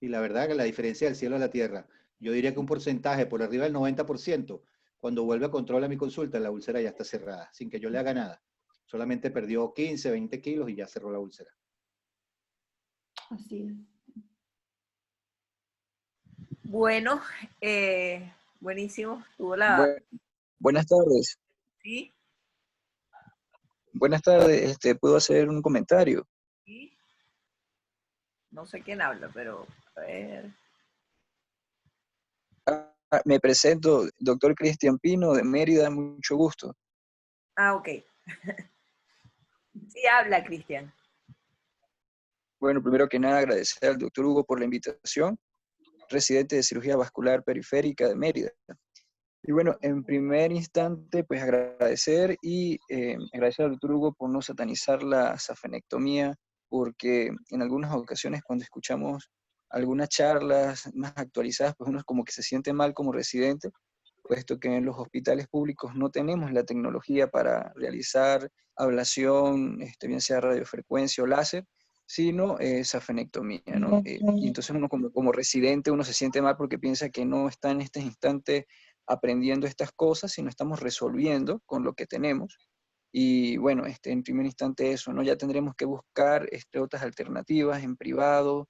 Y la verdad que la diferencia del cielo a la tierra, yo diría que un porcentaje por arriba del 90%, cuando vuelve a control a mi consulta, la úlcera ya está cerrada, sin que yo le haga nada. Solamente perdió 15, 20 kilos y ya cerró la úlcera. Así es. Bueno, buenísimo. Buenas tardes. ¿Sí? Buenas tardes. ¿Puedo hacer un comentario? ¿Sí? No sé quién habla, pero a ver. Me presento, doctor Cristian Pino, de Mérida, mucho gusto. Ah, ok. Sí, habla, Cristian. Bueno, primero que nada agradecer al doctor Hugo por la invitación, residente de cirugía vascular periférica de Mérida. Y bueno, en primer instante, pues agradecer y agradecer al doctor Hugo por no satanizar la safenectomía, porque en algunas ocasiones cuando escuchamos algunas charlas más actualizadas, pues uno como que se siente mal como residente, puesto que en los hospitales públicos no tenemos la tecnología para realizar ablación, bien sea radiofrecuencia o láser, sino safenectomía, ¿no? Y entonces uno como residente, uno se siente mal porque piensa que no está en este instante aprendiendo estas cosas, sino estamos resolviendo con lo que tenemos. Y bueno, en primer instante eso, ¿no? Ya tendremos que buscar otras alternativas en privado,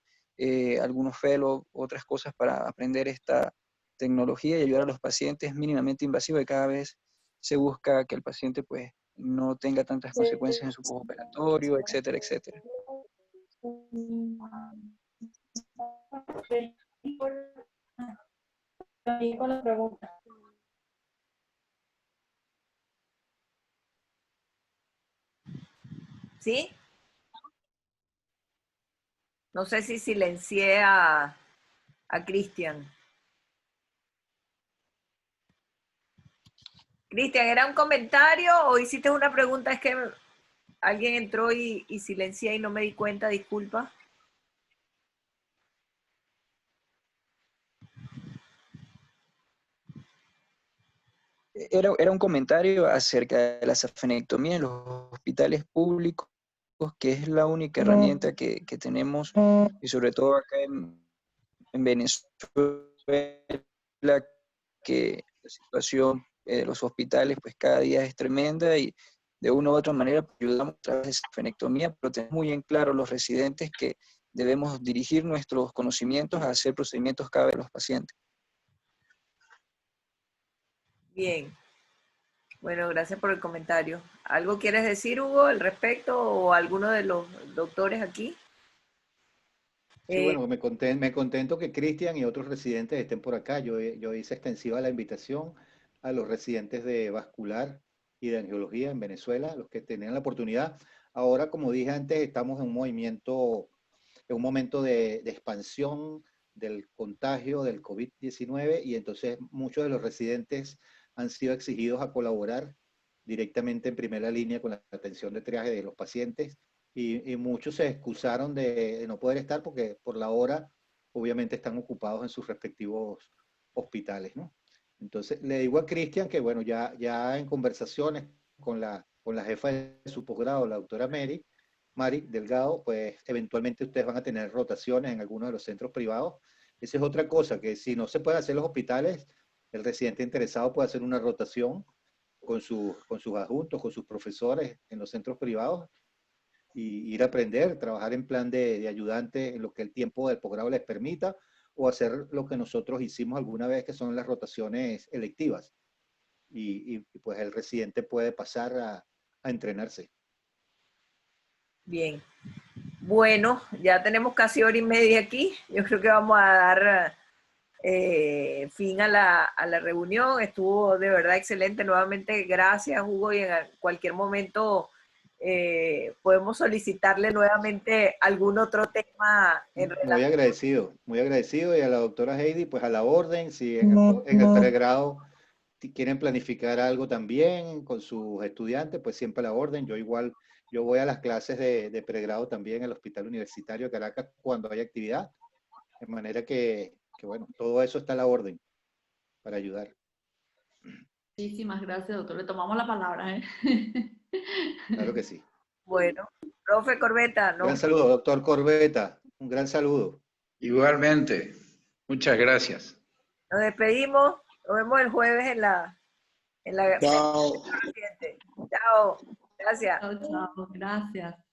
algunos fellows, otras cosas para aprender esta tecnología y ayudar a los pacientes mínimamente invasivos, y cada vez se busca que el paciente pues no tenga tantas consecuencias en su postoperatorio, etcétera, etcétera. Con la pregunta. ¿Sí? No sé si silencié a Cristian. Cristian, ¿era un comentario o hiciste una pregunta? Es que alguien entró y silencié y no me di cuenta, disculpa. Era un comentario acerca de la safenectomía en los hospitales públicos, que es la única herramienta que tenemos, y sobre todo acá en Venezuela, que la situación de los hospitales pues cada día es tremenda, y de una u otra manera ayudamos a través de safenectomía, pero tenemos muy en claro los residentes que debemos dirigir nuestros conocimientos a hacer procedimientos cada vez a los pacientes. Bien. Bueno, gracias por el comentario. ¿Algo quieres decir, Hugo, al respecto o alguno de los doctores aquí? Sí, bueno, me contento que Cristian y otros residentes estén por acá. Yo hice extensiva la invitación a los residentes de vascular y de angiología en Venezuela, los que tenían la oportunidad. Ahora, como dije antes, estamos en un movimiento, en un momento de expansión del contagio del COVID-19, y entonces muchos de los residentes han sido exigidos a colaborar directamente en primera línea con la atención de triaje de los pacientes, y muchos se excusaron de no poder estar porque por la hora obviamente están ocupados en sus respectivos hospitales, ¿no? Entonces le digo a Cristian que bueno, ya en conversaciones con la jefa de su posgrado, la doctora Mari Delgado, pues eventualmente ustedes van a tener rotaciones en algunos de los centros privados. Esa es otra cosa, que si no se puede hacer en los hospitales, el residente interesado puede hacer una rotación con sus adjuntos, con sus profesores en los centros privados, y ir a aprender, trabajar en plan de ayudante en lo que el tiempo del posgrado les permita, o hacer lo que nosotros hicimos alguna vez, que son las rotaciones electivas. Y pues el residente puede pasar a entrenarse. Bien. Bueno, ya tenemos casi hora y media aquí. Yo creo que vamos a dar fin a la reunión. Estuvo de verdad excelente. Nuevamente, gracias, Hugo, y en cualquier momento podemos solicitarle nuevamente algún otro tema en relación. Muy agradecido, y a la doctora Heidi, pues a la orden, si en el pregrado quieren planificar algo también con sus estudiantes, pues siempre a la orden. Yo voy a las clases de pregrado también en el Hospital Universitario de Caracas cuando hay actividad, de manera que bueno, todo eso está a la orden para ayudar. Muchísimas gracias, doctor. Le tomamos la palabra, ¿eh? Claro que sí. Bueno, profe Corbeta, Gran saludo, doctor Corbeta. Un gran saludo. Igualmente. Muchas gracias. nos despedimos. Nos vemos el jueves en la Chao. siguiente. Chao. Gracias. Chao, chao. Gracias.